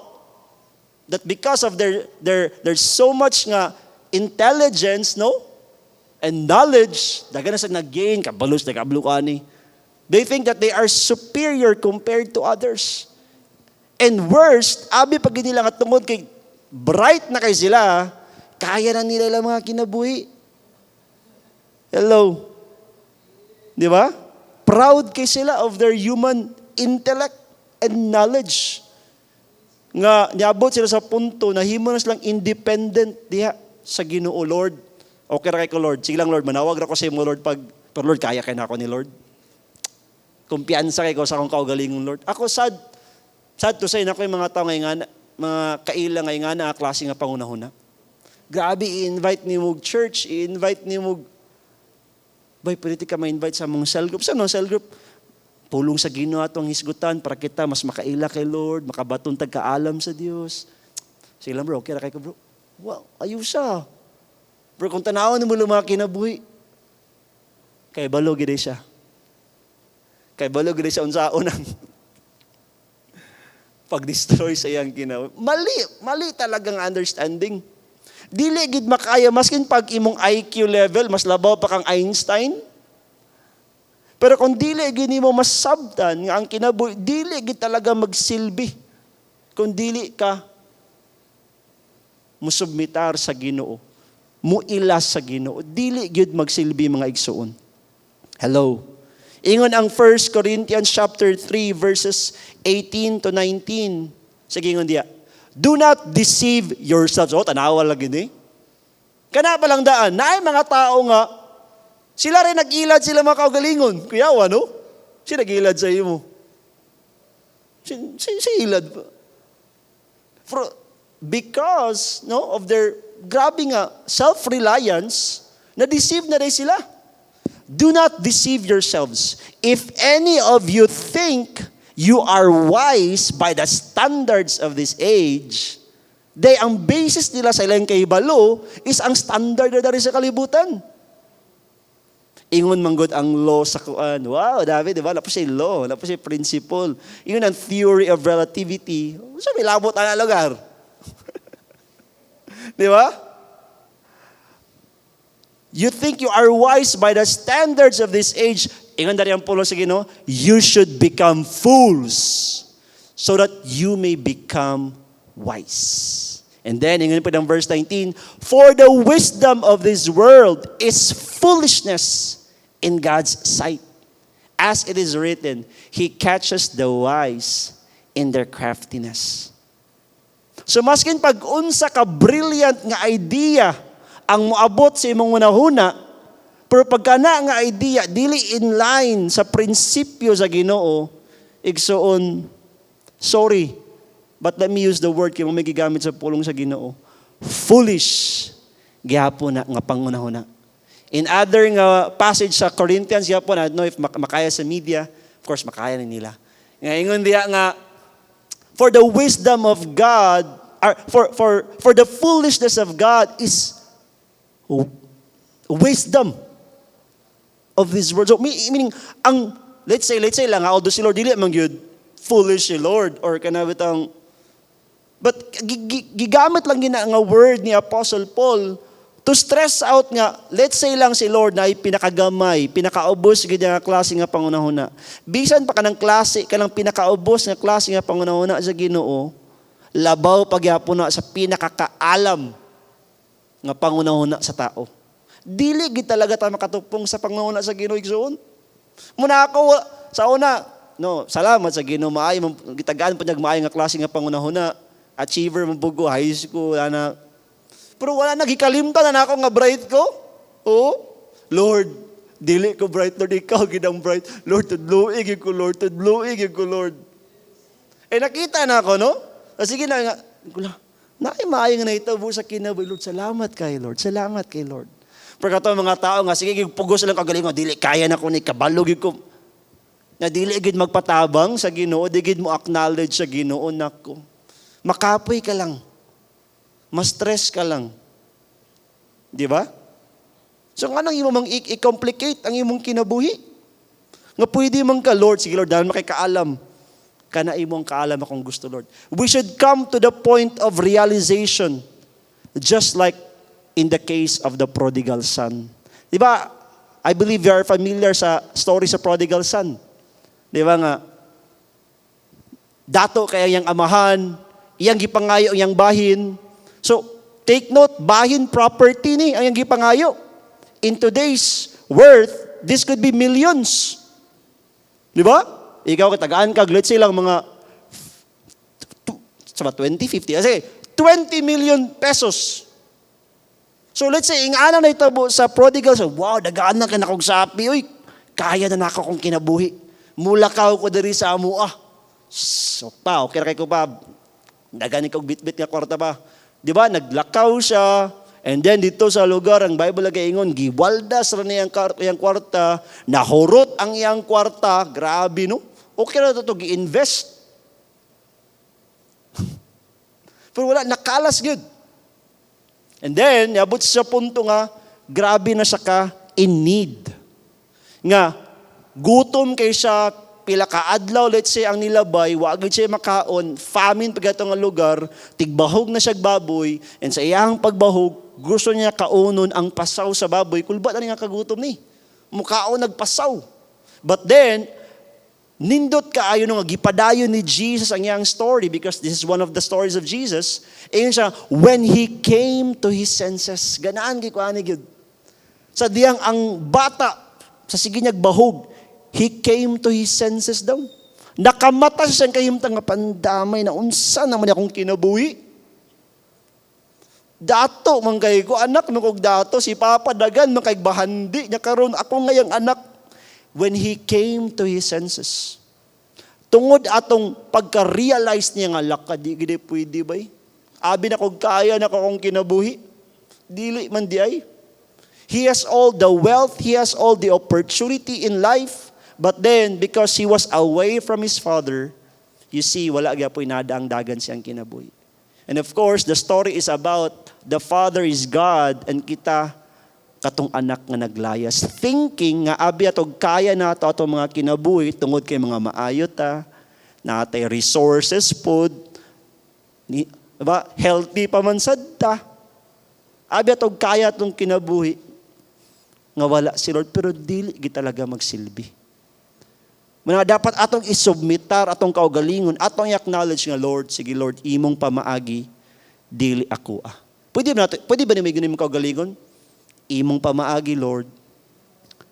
that because of there's so much nga intelligence, no? And knowledge, daga na sa nag-gain, kabalos, nag-ablukani. They think that they are superior compared to others. And worst, abi pag nila nga tungod kay bright na kay sila, kaya na nila lang mga kinabuhi. Hello? Di ba? Proud kay sila of their human intellect and knowledge. Nga, niabot sila sa punto na himo na silang independent diha sa Ginoo, Lord. Okay ra kay ko, Lord. Sige lang, Lord. Manawag ra ko sa imo, Lord. Pero Lord, kaya kay na ako ni Lord. Kumpiyansa kay ko sa akong kaugalingong, Lord. Ako sad to say na ko yung mga tao ngayon, mga kaila ngayon nga na klase nga pangunahuna. Grabe, i-invite ni mo church, i-invite ni mo Bay, pwede ka ma-invite sa mong cell group. Saan no, cell group? Pulong sa Ginoo atong hisgutan para kita mas makaila kay Lord, makabaton kaalam sa Dios. Sige lang bro, okay ra kay ko bro. Wow, ayusa. Bro, kung tanawon mo mga kinabuhi, kay balo gid siya. Kay balo gid siya unsaon ang pag-destroy sa iyang kinabuhi. Mali talagang understanding. Dili gid makaya maskin pag imong IQ level mas labaw pa kang Einstein. Pero kung dili gid nimo masabtan nga ang kinabuhi, dili gid talaga magsilbi. Kung dili ka musubmitar sa Ginoo, muilas sa Ginoo, dili gid magsilbi mga igsoon. Hello. Ingon ang 1 Corinthians chapter 3 verses 18 to 19. Sige ingon diya. Do not deceive yourselves. Oh, tanawa lang gini. Kana pa lang daan. Naay mga tao nga, sila rin nag-ilad sila mga kaugalingon. Kuyawa, no? Sila nag-ilad sa imo. Si ilad pa. Because no, of their grabbing self-reliance, na-deceive na rin sila. Do not deceive yourselves. If any of you think you are wise by the standards of this age, ang basis nila sa ilang kahibalo is ang standard na dari sa kalibutan. Ingon manggod ang law sa kuan. Wow, David, di ba? Lapos siya law, lapos siya principle. Ingon ang theory of relativity. So, may labot na lugar. Di ba? You think you are wise by the standards of this age. Ingon dari ang pulo sa Ginoo, you should become fools so that you may become wise. And then, ingon pa ng verse 19, for the wisdom of this world is foolishness in God's sight. As it is written, He catches the wise in their craftiness. So, maskin pag-unsa ka brilliant nga idea ang moabot sa imong hunahuna, pero pagkana nga idea, dili in line sa prinsipyo sa Ginoo, igsoon, sorry, but let me use the word kaya may gigamit sa pulong sa Ginoo. Foolish, gihapon na nga pangunahuna. In other nga passage sa Corinthians, gihapon, I don't know if makaya sa media, of course, makaya na nila. Ngayon diya nga, for the wisdom of God, for the foolishness of God is wisdom of this world. So, meaning, let's say lang, although si Lord, dili man yun, foolish si Lord, or kanawit ang, but gigamit lang gina nga word ni Apostle Paul to stress out nga, let's say lang si Lord na ay pinakagamay, pinakaubos gina nga klase nga pangunahuna. Bisan pa ka ng klase, ka ng pinakaubos nga klase nga pangunahuna sa Ginoo, labaw pagyapon na sa pinakakaalam nga pangunahuna sa tao. Dili gid talaga ta makatupong sa pangunahuna sa Ginoo igsoon. Muna ako sa una, no, salamat sa Ginoo maayo gitagaan pa maayo nga klase nga pangunahuna, achiever man bugo high school ana. Pero wala nagikalimtan na ako nga bright ko. Oh, Lord, dili ko bright, Lord, ikaw gid ang bright. Lord, tudluig ko Lord, tudluig ko Lord. Nakita na ako, no? Sige na nga, naay maayo nga nahitabo sa kinabuhi, Lord, salamat kay Lord, salamat kay Lord. Pero kato mga tao nga, sige, pugos lang kagaling, dili kaya na ko ni kabalog ko. Na dili gid magpatabang sa Ginoo, di gid mo acknowledge sa Ginoo nako. Makapoy ka lang. Ma-stress ka lang. Di ba? So nga nang imong i-complicate ang imong kinabuhi. Nga pwede man ka, Lord, sige Lord, dahil makikaalam. Kana imong kaalam akong gusto, Lord. We should come to the point of realization, just like in the case of the prodigal son. Di ba? I believe you are familiar sa story sa prodigal son. Di ba nga? Dato kaya yang amahan, iyang gipangayo iyang bahin. So, take note, bahin property ni ang iyang gipangayo. In today's worth, this could be millions. Di ba? Ikaw katagaan kag, let's say lang mga 20, 50, kasi 20 million pesos. So let's say, ingana na itabo sa prodigal, so, wow, dagaan na ka na kong sapi, uy, kaya na nako kong kinabuhi. Mulakaw ko diri sa amo, so pa, okay kay ko pa, dagan kong bit-bit nga kwarta pa. Di ba, naglakaw siya, And then dito sa lugar, ang Bible nag-iingon, giwaldas ra niyang iyang kwarta, nahurot ang iyang kwarta, grabe no? Okay na ito, gi-invest. Pero wala, nakalas good. And then, yabot sa punto nga, grabe na siya ka in need. Nga, gutom kay siya, pila ka adlaw, let's say, ang nilabay, wagad siya makaon, famine pag ito nga lugar, tigbahog na siya baboy, and sa iyang pagbahog, gusto niya kaunon ang pasaw sa baboy, kulba na nga kagutom ni. Mukaon nagpasaw. But then, nindot kaayo nga gipadayon ni Jesus ang iyang story, because this is one of the stories of Jesus. Ayun siya, when He came to His senses, ganaan kay kuani gyud. Sa diyang ang bata, sa sige niyag bahog, he came to his senses daw. Nakamata siya siyang kahimtang nga pandamay na unsa naman akong kinabuhi. Dato man kay ko anak no kog dato si Papa dagan man kay bahandi nya karon ako ngayang anak. When he came to his senses, tungod atong pagka-realize niya nga lakad di gid pwede bay. Abi na kog kaya na akong kinabuhi. Dili man di ay. He has all the wealth, he has all the opportunity in life, but then because he was away from his father, you see wala gyapon nadaang dagan siyang kinabuhi. And of course, the story is about the Father is God and kita katong anak nga naglayas. Thinking nga abi atog kaya nato atong mga kinabuhi tungod kay mga maayo ta, natay resources pod, diba? Healthy pa man sad ta. Abi atog kaya atong kinabuhi nga wala si Lord pero dili gid talaga magsilbi. Mga dapat atong isubmitar atong kaugalingon, atong i-acknowledge nga Lord, sige Lord, imong pamaagi, dili ako ah. Pwede ba ni may ganun kaugalingon? Imong pamaagi Lord,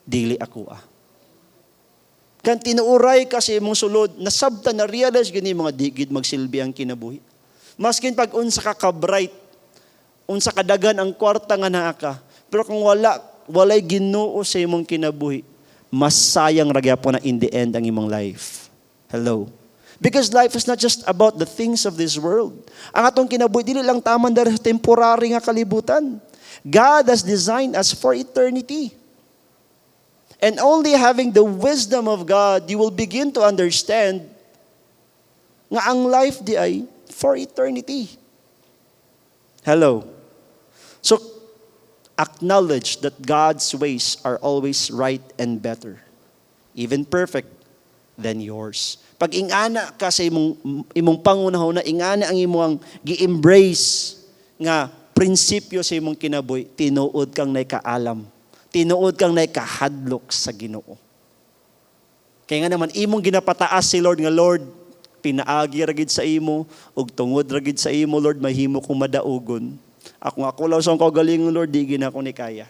dili ako ah. Kan tinuuray kasi imong sulod, nasabta na realize gani mga digid magsilbi ang kinabuhi. Maskin pag unsa ka ka-bright, unsa kadagan ang kwarta nga naa ka, pero kung walay Ginoo sa imong kinabuhi, mas sayang ra gyapon na in the end ang imong life. Hello. Because life is not just about the things of this world. Ang atong kinabuhi dili lang taman dahil temporary nga kalibutan. God has designed us for eternity. And only having the wisdom of God, you will begin to understand nga ang life di ay for eternity. Hello. So, acknowledge that God's ways are always right and better, even perfect than yours. Pag ingana ka sa imong pangunahon na ingana ang imong gi-embrace nga prinsipyo sa imong kinabuhi, tinuod kang naikaalam. Tinuod kang naikahadlok sa Ginoo. Kaya nga naman, imong ginapataas si Lord nga, Lord, pinaagi ragid sa imo, ug tungod ragid sa imo, Lord, mahimo kong madaugon. Ako lang sa kaugalingon, Lord, di gina ko ni kaya.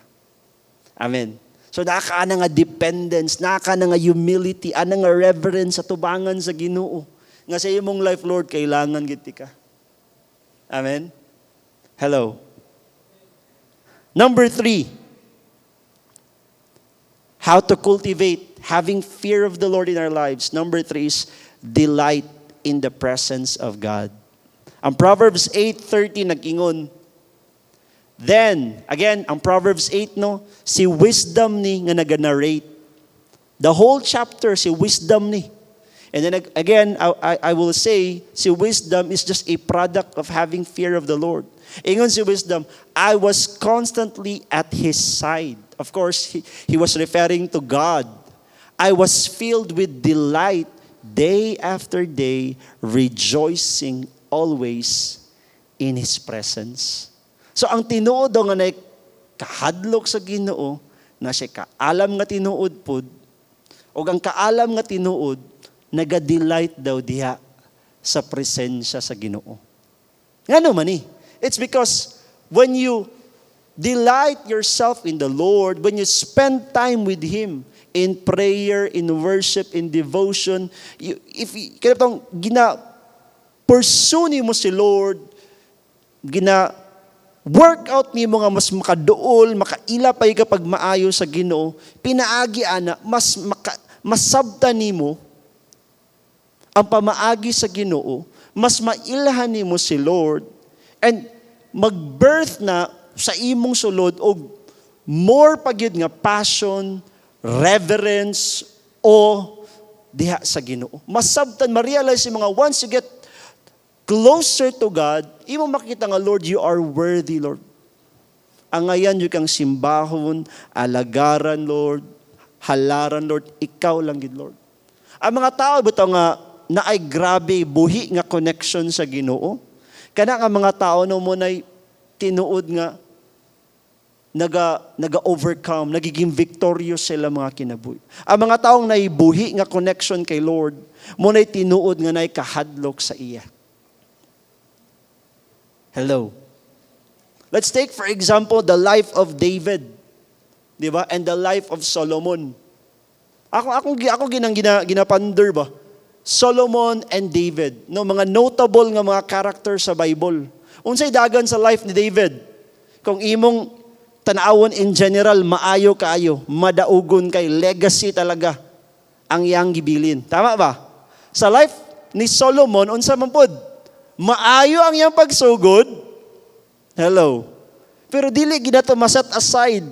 Amen. So naka na nga dependence, naka na nga humility, ana nga reverence sa tubangan sa Ginoo. Nga sa imong life, Lord, kailangan giti ka. Amen. Hello. Number 3. How to cultivate having fear of the Lord in our lives. Number 3 is delight in the presence of God. Ang Proverbs 8:30 nag-ingon, then, again, ang Proverbs 8, no, si wisdom ni nga nag-narrate. The whole chapter, si wisdom ni. And then again, I will say, si wisdom is just a product of having fear of the Lord. Ingon si wisdom, I was constantly at His side. Of course, he was referring to God. I was filled with delight day after day, rejoicing always in His presence. So ang tinuod nga na kahadlok sa Ginoo, na siya kaalam nga tinuod pod, o ang kaalam nga tinuod, naga-delight daw diha sa presensya sa Ginoo. Nga naman eh. It's because when you delight yourself in the Lord, when you spend time with Him in prayer, in worship, in devotion, kaya itong pursue mo si Lord, workout ni mo nga mas makaduol, makaila pa kapag maayo sa Ginoo, pinaagi ana, mas sabta ni mo ang pamaagi sa Ginoo, mas mailhan ni mo si Lord, and mag-birth na sa imong sulod og more pagyud nga passion, reverence, o diha sa Ginoo. Masabtan, ma-realize yung mga once you get closer to God, imo makita nga, Lord, you are worthy, Lord. Angayan yung kang simbahon, alagaran, Lord, halaran, Lord, ikaw lang, gid Lord. Ang mga tao, bitaw nga, na ay grabe, buhi nga connection sa Ginoo. Kana nga mga tao no mo na'y tinuod nga, naga-overcome, nagiging victorious sila mga kinabuhi. Ang mga taong naibuhi nga connection kay Lord, mo na'y tinuod nga na'y kahadlok sa iya. Hello. Let's take for example the life of David, di ba? And the life of Solomon. Ako ginapander ba? Solomon and David, no, mga notable nga mga character sa Bible. Unsay dagan sa life ni David? Kung imong tanawon in general, maayo kaayo, madaugon kay legacy talaga ang iyang gibilin. Tama ba? Sa life ni Solomon, unsa man pod? Maayo ang iyang pagsugod. Hello. Pero dili ginato maset aside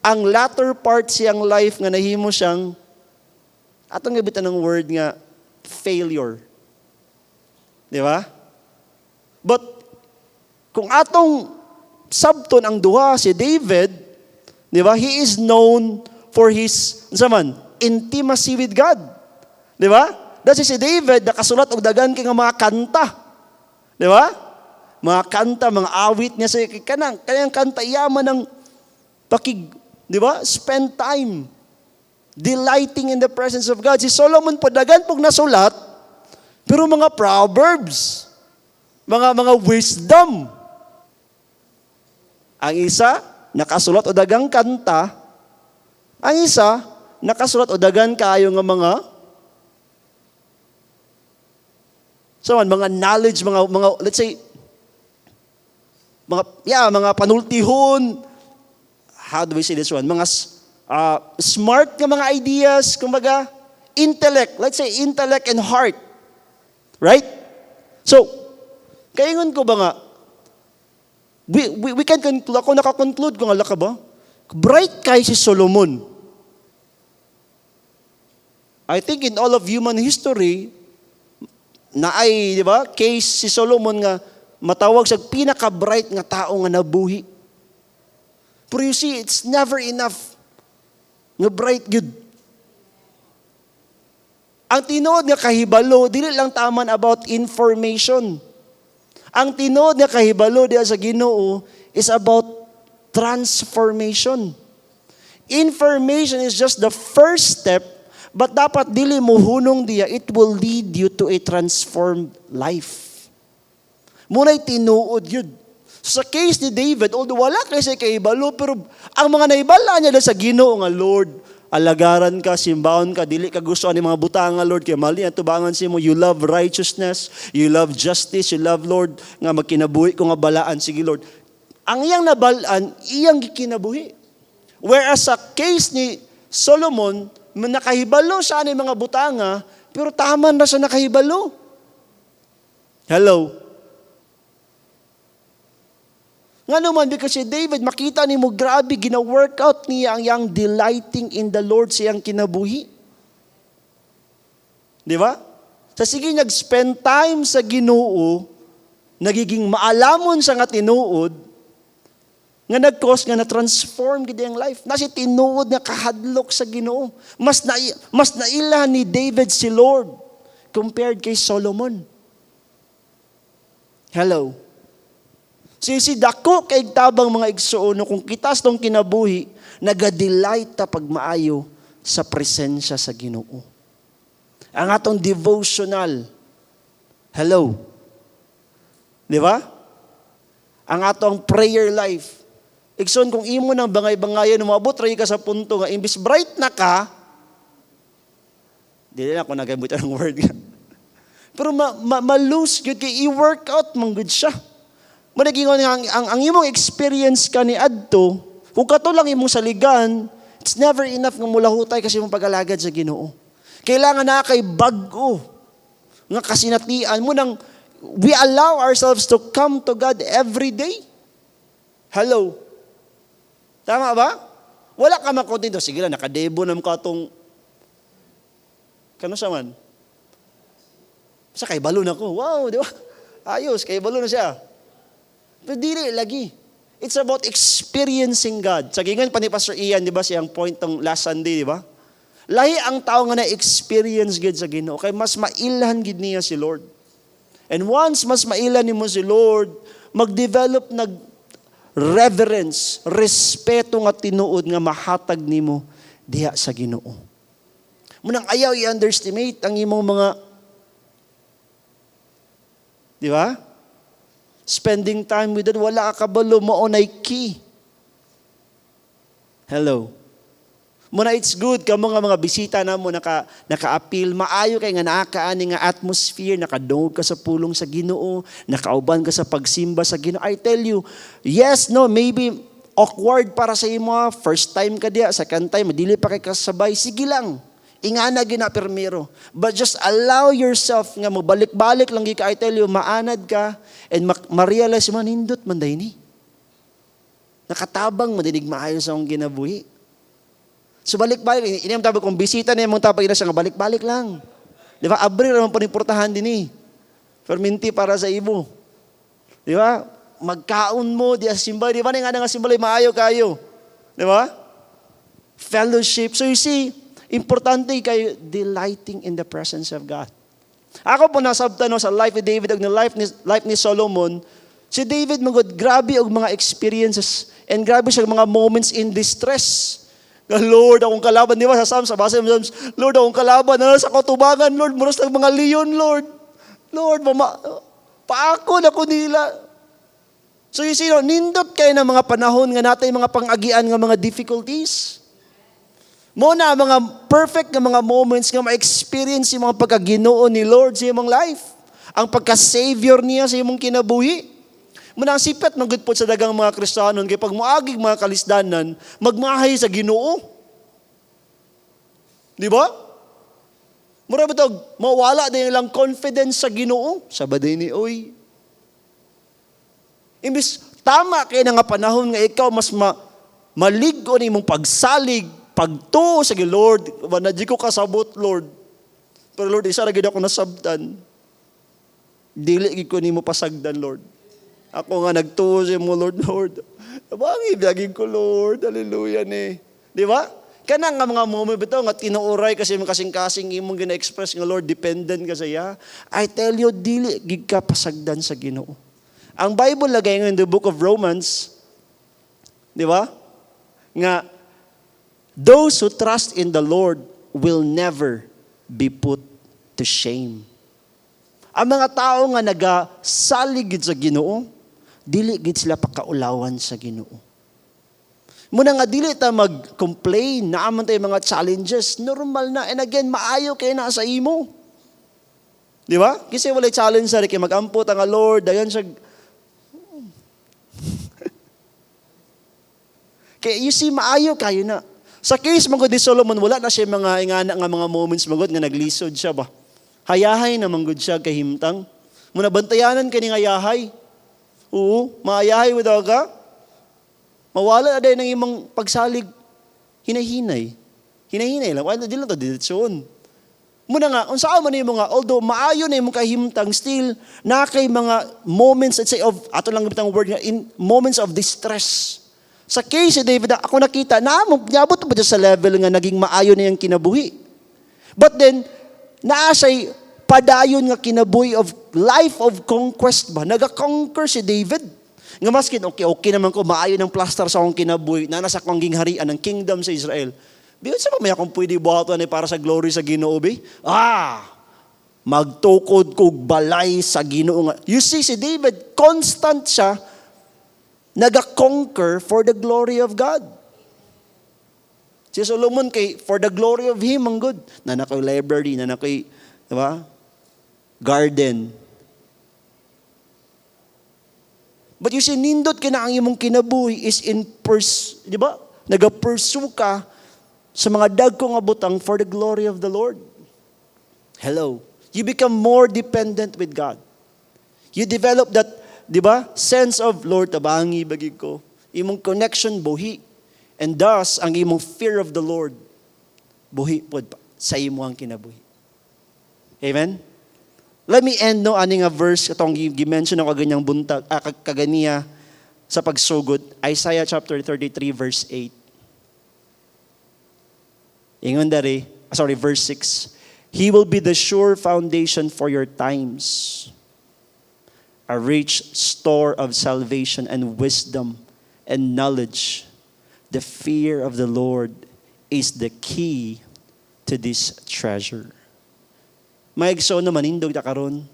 ang latter part siyang life nga nahimo siyang atong gabitan ng word nga failure. Di ba? But kung atong sabton ang duha si David, di ba? He is known for his intimacy with God. Di ba? Dahil si David nakasulat og dagan kay nga mga kanta. Di ba? Mga kanta, mga awit niya sa kanyang kanta yaman ng di ba? Spend time delighting in the presence of God. Si Solomon padagan pug nasulat, pero mga proverbs, mga wisdom. Ang isa, nakasulat o dagang kanta. Ang isa, nakasulat o dagan kaayo nga mga knowledge, mga let's say, mga panultihon. How do we say this one? Mga smart nga mga ideas, kumbaga, intellect. Let's say intellect and heart. Right? So, kaingon ko ba nga, we can conclude, ako nakakonclude kung ala ka ba? Bright kay si Solomon. I think in all of human history, na ay, di ba, case si Solomon nga, matawag sa pinaka-bright nga tao nga nabuhi. Pero you see, it's never enough nga bright good. Ang tinuod nga kahibalo, dili lang taman about information. Ang tinuod nga kahibalo diya sa Ginoo is about transformation. Information is just the first step, but dapat dili mo hunong diya, it will lead you to a transformed life. Muna'y tinuod yun. Sa case ni David, although wala kayo sa kahibalo, pero ang mga naibala niya sa Ginoo nga, Lord, alagaran ka, simbahon ka, dili ka gusto ani mga butang nga, Lord, kaya mali ang tubangan si mo, you love righteousness, you love justice, you love, Lord, nga magkinabuhi ko nga balaan, sige, Lord. Ang iyang nabalaan, iyang gikinabuhi. Whereas sa case ni Solomon, nakahibalo siya ni mga butanga, pero tama na siya nakahibalo. Hello. Nga naman, because si David, makita ni mo, grabe, gina-workout niya ang yang delighting in the Lord siyang kinabuhi. Di ba? Sa sige, nag-spend time sa Ginoo, nagiging maalamon sa nga tinuod, nga nag-cause nga na-transform gid ang life. Na si tinuod nga kahadlok sa Ginoo. Mas naila ni David si Lord compared kay Solomon. Hello. Si dako kay tabang mga igsuon kung kitas tong kinabuhi, nagadelight ta pagmaayo sa presensya sa Ginoo. Ang atong devotional. Hello. Di ba? Ang atong prayer life. Igsoon kung imo nang bangay-bangayan umabot ray ka sa punto nga imbis bright na ka, dili na ako nagamit ang word nga. Pero ma-lose gyud kay i-workout man gud siya. Managingon ang imong experience ka ni adto, kung kato lang imong saligan, it's never enough nga mulahutay kasi imong pag-alagad sa Ginoo. Kailangan na kay bag-o nga kasinatian mo nang we allow ourselves to come to God every day. Hello. Tama ba? Wala ka makontento. Sige lang, nakadebo naman ka itong, kano siya man? Sa kay balon ako. Wow, di ba? Ayos, kay balon na siya. Pero dili lagi. It's about experiencing God. Sa gingan pa ni Pastor Ian, di ba, siyang point ng last Sunday, di ba? Lahi ang tao nga na-experience gid sa Ginoo kay mas mailhan gid niya si Lord. And once mas mailhan nimo si Lord, mag-develop reverence, respeto nga tinuod nga mahatag nimo diha sa Ginoo. Munang ayaw i-underestimate ang imong mga, di ba? Spending time with God, wala ka kabalo mo onay key. Hello. Muna it's good ka mga bisita na mo naka-appeal, maayo kay nga nakaani nga atmosphere, nakadungog ka sa pulong sa Ginoo, nakauban ka sa pagsimba sa Ginoo. I tell you, yes, no, maybe awkward para sa imo, first time ka diya, second time, dili pa kay kasabay, sige lang. Ingana gina permiro. But just allow yourself nga mo balik-balik lang gi ka, I tell you, maanad ka and ma-realize mo nindot man day ni. Nakatabang madinig maayo sa akong ginabuhi. So balik-balik, ini ang tabi kung bisita niya mong tapay na siya nga balik-balik lang. Di ba? Abri naman panipurtahan din eh. Ferminti para sa ibo. Di ba? Magkaon mo, di asimbay. Di ba nga nga simbalay, maayo kayo. Di ba? Fellowship. So you see, importante kayo delighting in the presence of God. Ako po nasabtan sa life ni David ug life ni Solomon, si David magod grabe og mga experiences and grabe siya mga moments in distress. Lord, akong kalaban, di ba sa Psalms, sa basa ng Psalms, Lord, akong kalaban, sa katubangan, Lord, muras ng mga leon, Lord. Lord, paako na ko nila. So you see, nindot kayo ng mga panahon nga natin, mga pang-agian nga mga difficulties. Muna, mga perfect nga mga moments nga ma-experience yung mga pagkaginoo ni Lord sa imong life. Ang pagka-savior niya sa imong kinabuhi. Muna ang sipat magud po sa dagang mga Kristiyanon kay pag moagig mga kalisdanan, magmahay sa Ginoo. Di ba? Mura ba ito, mawala din lang confidence sa Ginoo. Sabaday ni, oy. Imbis, tama kayo na nga panahon nga ikaw mas maligo ni mong pagsalig, pagtuo sa Lord, na di ko kasabot, Lord. Pero Lord, isa na gid ako nasabtan. Dili ko ni mo pasagdan, Lord. Ako nga nagtuo sa mo, Lord. Abangi, biyagin ko, Lord. Hallelujah ni. Di ba? Kanang nga mga moment ito, nga tinuuray kasi mga kasing-kasing imong gina-express nga, Lord, dependent ka sa iya. I tell you, dili, gig ka pasagdan sa Ginoo. Ang Bible lagay nga in the book of Romans, di ba? Nga, those who trust in the Lord will never be put to shame. Ang mga tao nga nagasaligid sa Ginoo, dili gid sila pakaulawan sa Ginoo. Muna nga dili ta mag-complain, naaman tayo mga challenges, normal na. And again, maayo kayo na sa imo. Di ba? Kasi walay challenge sa kay mag-ampot ang Lord, dayon siya. Kaya you see, maayo kayo na. Sa case magod ni Solomon, wala na siya mga ingana nga mga moments magod nga naglisod siya ba. Hayahay na manggod siya kahimtang. Muna bantayanan kani nga yahay. Oo, maayahay mo daw ka. Mawala na dahil ng imong pagsalig. Hinahinay. Hinahinay lang. Wala, di lang ito, diretsyon. Muna nga, unsaan man mo nga, although maayo na imong kahimtang, still, na kay mga moments, let's say, ato lang bitang word nga, in moments of distress. Sa case si David, ako nakita, naabot pa dyan sa level nga naging maayo na yung kinabuhi. But then, naasay padayon nga kinabuhi of life of conquest ba? Naga-conquer si David. Nga maskin, okay naman ko, maayo ng plaster sa akong kinabuhi, na nasa akong gingharian ng kingdom sa Israel. Biyon sa mamaya kung pwede buhaton para sa glory sa Ginoo, be? Magtukod kog balay sa Ginoo. You see, si David, constant siya, naga-conquer for the glory of God. Si Solomon kay, for the glory of Him, ang good. Na ko'y library, na ko'y, diba? Garden. But you see, nindot ka na ang imong kinabuhi is in di ba? Nag-pursue ka sa mga dagko nga butang for the glory of the Lord. Hello. You become more dependent with God. You develop that, di ba, sense of, Lord, tabangi, bagig ko. Imong connection, buhi. And thus, ang imong fear of the Lord, buhi pod pa sa imo ang kinabuhi. Amen? Let me end no ani nga verse katong gi-mention ako ganyang buntag kaganiya sa pagsugod. Isaiah chapter 33 verse 8. Ingon dari, verse 6. He will be the sure foundation for your times, a rich store of salvation and wisdom and knowledge. The fear of the Lord is the key to this treasure. Maigso naman indog ta karon.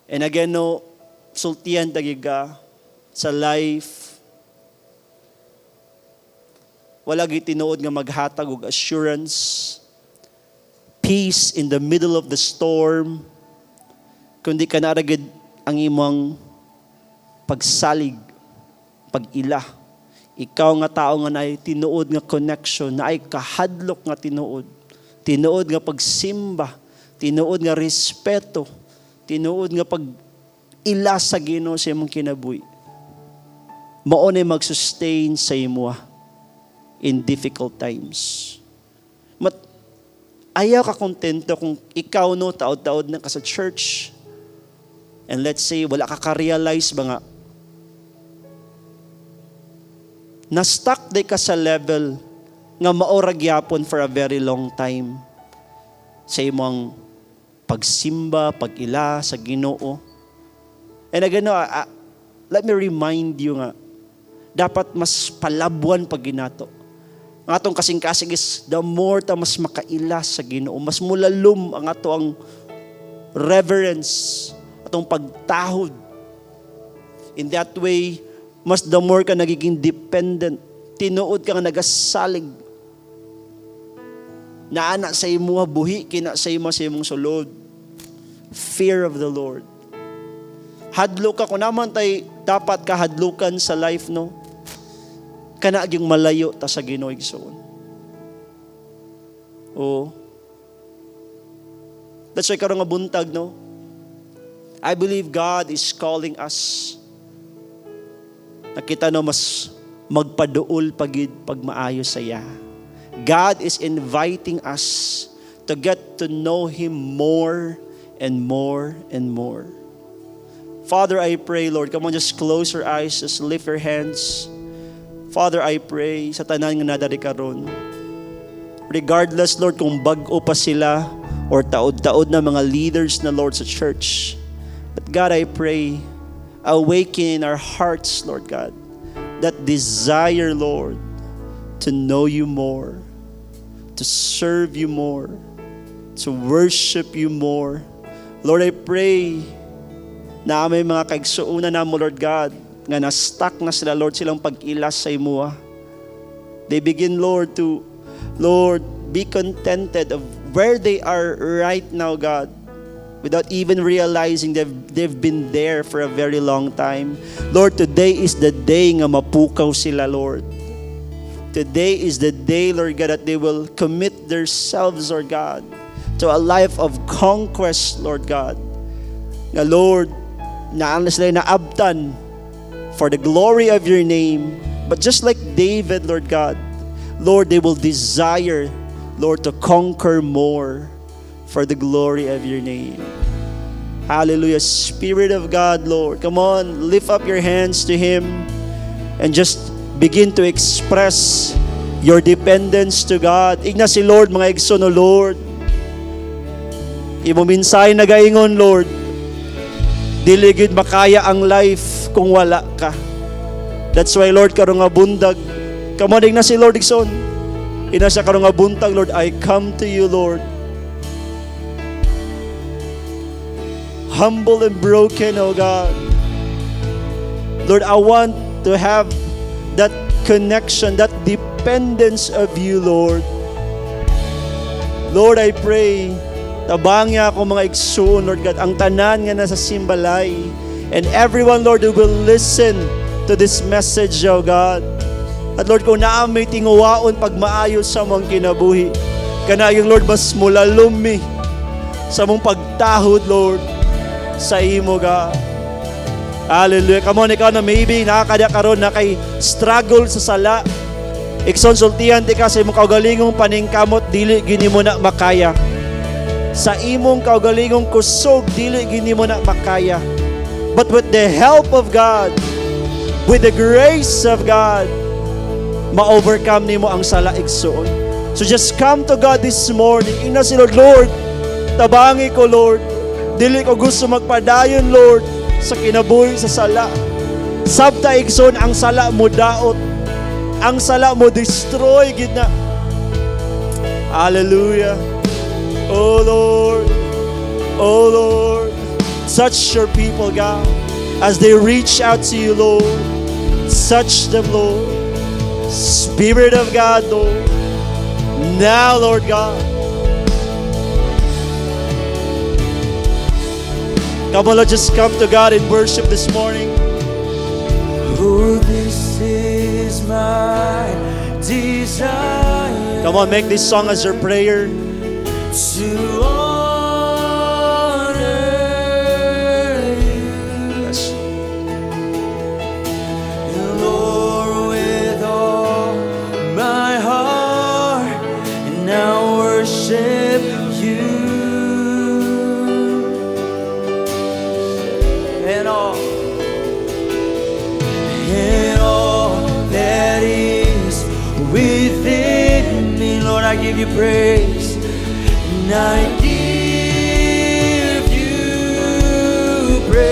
And again no, sultian tagiga sa life. Wala gid tinuod nga maghatag og assurance, peace in the middle of the storm, kundi kanaragid ang imong pagsalig, pag-ila. Ikaw nga tao nga naay tinuod nga connection, naay kahadlok nga tinuod nga pagsimba, tinuod nga respeto, tinuod nga pag-ila sa Ginoo sa imong kinabuhi. Mao na mag-sustain sa imo in difficult times. Ayaw ka kontento kung ikaw no taod-taod na ka sa church and let's say wala ka ka-realize ba nga na-stuck day ka sa level nga maorag yapon for a very long time sa imong pagsimba, pag-ila sa Ginoo. And again, let me remind you nga, dapat mas palabuan pag ginato. Ang atong kasing-kasing is the more ta mas makaila sa Ginoo, mas mulalum ang atong reverence, atong pagtahod. In that way, mas the more ka nagiging dependent, tinuod ka nga nagasalig, naana sa imo buhi, kina sa imong sulod. Fear of the Lord. Hadlok ka, kung naman tay dapat kahadlukan sa life, no? Kana yung malayo ta sa Ginoo igsoon. Oh. That's why karon nga buntag, no? I believe God is calling us. Nakita no mas magpaduol pagid pag maayo saya. God is inviting us to get to know Him more and more and more. Father, I pray, Lord, come on, just close your eyes, just lift your hands. Father, I pray sa tanan nga nadari karon. Regardless, Lord, kung bag-o pa sila or taod-taod na mga leaders na, Lord, sa church. But God, I pray, awaken in our hearts, Lord God, that desire, Lord, to know you more, to serve you more, to worship you more. Lord, I pray na may mga kaigsuuna na mo, Lord God, nga na-stuck na sila, Lord, silang pag-ilas sa imo. They begin, Lord, to, Lord, be contented of where they are right now, God, without even realizing they've been there for a very long time. Lord, today is the day nga mapukaw sila, Lord. Today is the day, Lord God, that they will commit themselves, Lord God, to a life of conquest, Lord God. Nga, Lord, naan sila naabtan for the glory of your name. But just like David, Lord God, Lord, they will desire, Lord, to conquer more for the glory of your name. Hallelujah. Spirit of God, Lord, come on, lift up your hands to Him and just begin to express your dependence to God. Igna si Lord, mga igsoon, O Lord. Imo minsay nagaingon, Lord. Dili gid makaya ang life kung wala ka. That's why, Lord, karong nga bundag. Come on, igna si Lord igsoon. Ina sa karong nga buntag, Lord, I come to you, Lord. Humble and broken, oh God. Lord, I want to have that connection, that dependence of you, Lord. Lord, I pray, tabangya ako mga igsoon, Lord God, ang tanan nga nasa Simbalay, and everyone, Lord, who will listen to this message, oh God. At Lord, kung naamay tinguwaon pag maayos sa mong kinabuhi, kanayong, Lord, mas mulalumi sa mong pagtahod, Lord, sa imo, God. Hallelujah. Come on, ikaw na maybe nakakadya karon na kay struggle sa sala. Ikonsultihan ti ka sa imong kaugalingong paningkamot, dili gini mo na makaya. Sa imong kaugalingong kusog, dili gini mo na makaya. But with the help of God, with the grace of God, ma-overcome nimo ang sala igsoon. So just come to God this morning. Ina si Lord, Lord, tabangi ko, Lord. Dili ko gusto magpadayon, Lord, sa kinabuhi sa sala. Sabta igsoon ang sala mo daot. Ang sala mo destroy gid na. Hallelujah. Oh Lord. Oh Lord. Touch your people, God, as they reach out to you, Lord. Touch them, Lord. Spirit of God, Lord. Now, Lord God. Come on, let's just come to God in worship this morning. Oh, this is my desire. Come on, make this song as your prayer. To honor you, Lord, with all my heart, and I worship you. And all that is within me, Lord, I give you praise. And I give you praise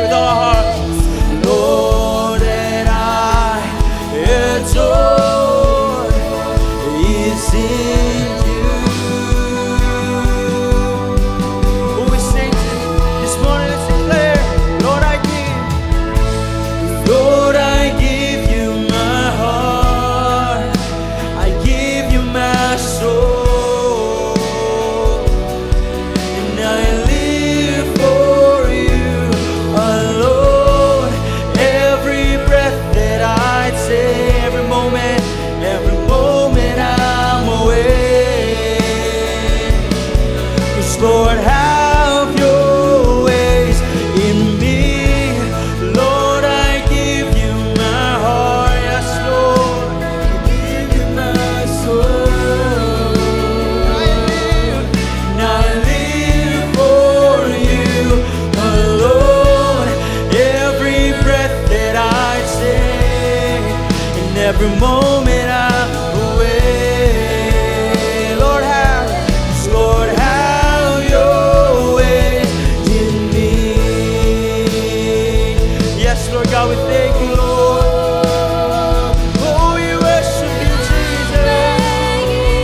with all our hearts, Lord, and I adore is in you. Oh, we sing this morning, let's declare, Lord, I give you my heart, I give you my soul. Lord, have your ways in me. Lord, I give you my heart. Yes, Lord, I give you my soul. I live for you alone. Every breath that I take and every moment I'm away. Lord, Lord, Lord God, we thank you, Lord. Oh, we worship you, Jesus.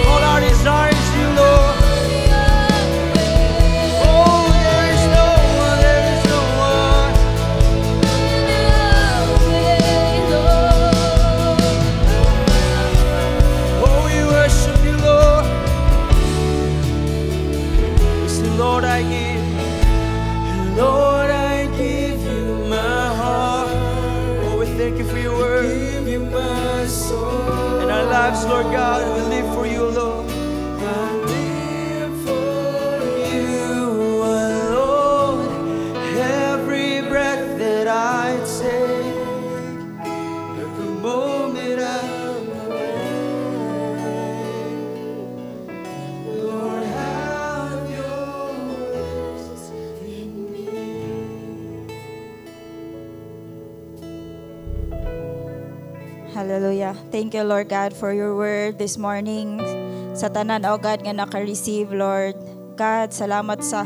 All our desire is you, Lord. Oh, there is no one, there is no one. Oh, we worship you, Lord. We say, Lord, I give you, Lord, I give you my heart. Thank you for your word. Give you my soul. In our lives, Lord God, we live for you alone. I live for you alone. Every breath that I take, every moment I'm away. Lord, have your ways in me. Hallelujah. Thank you, Lord God, for your word this morning. Sa tanan, O God, nga naka-receive, Lord. God, salamat sa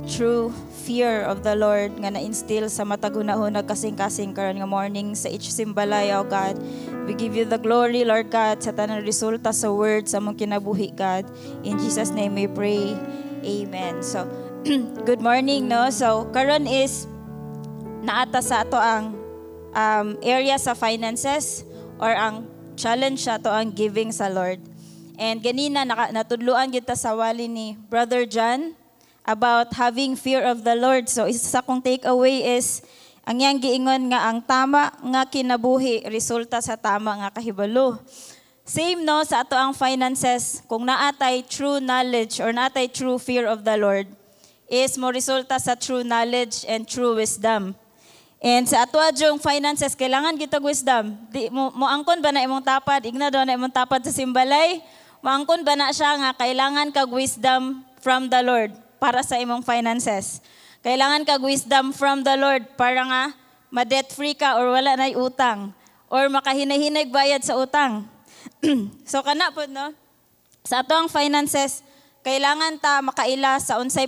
true fear of the Lord nga na-instill sa matagunahon kasing-kasing karon nga morning sa each simbalay, O God. We give you the glory, Lord God, sa tanang resulta sa word sa mong kinabuhi, God. In Jesus' name we pray. Amen. So, good morning, no? So, karon is naata sa ato ang area sa finances or ang challenge sa to ang giving sa Lord. And ganina natudluan kita sa wali ni Brother John about having fear of the Lord. So isa sa kong takeaway is ang yang giingon nga ang tama nga kinabuhi resulta sa tama nga kahibalo. Same no sa ato ang finances, kung naatay true knowledge or naatay true fear of the Lord, is mo resulta sa true knowledge and true wisdom. And sa atwa yung finances, kailangan kita wisdom. Moangkon ba na imong tapad? Igna daw na imong tapad sa simbalay? Moangkon ba na siya nga kailangan kag wisdom from the Lord para sa imong finances? Kailangan kag wisdom from the Lord para nga ma-debt free ka or wala na'y utang or makahinay-hinay bayad sa utang. So kana po, no? Sa atong finances, kailangan ta makaila sa unsay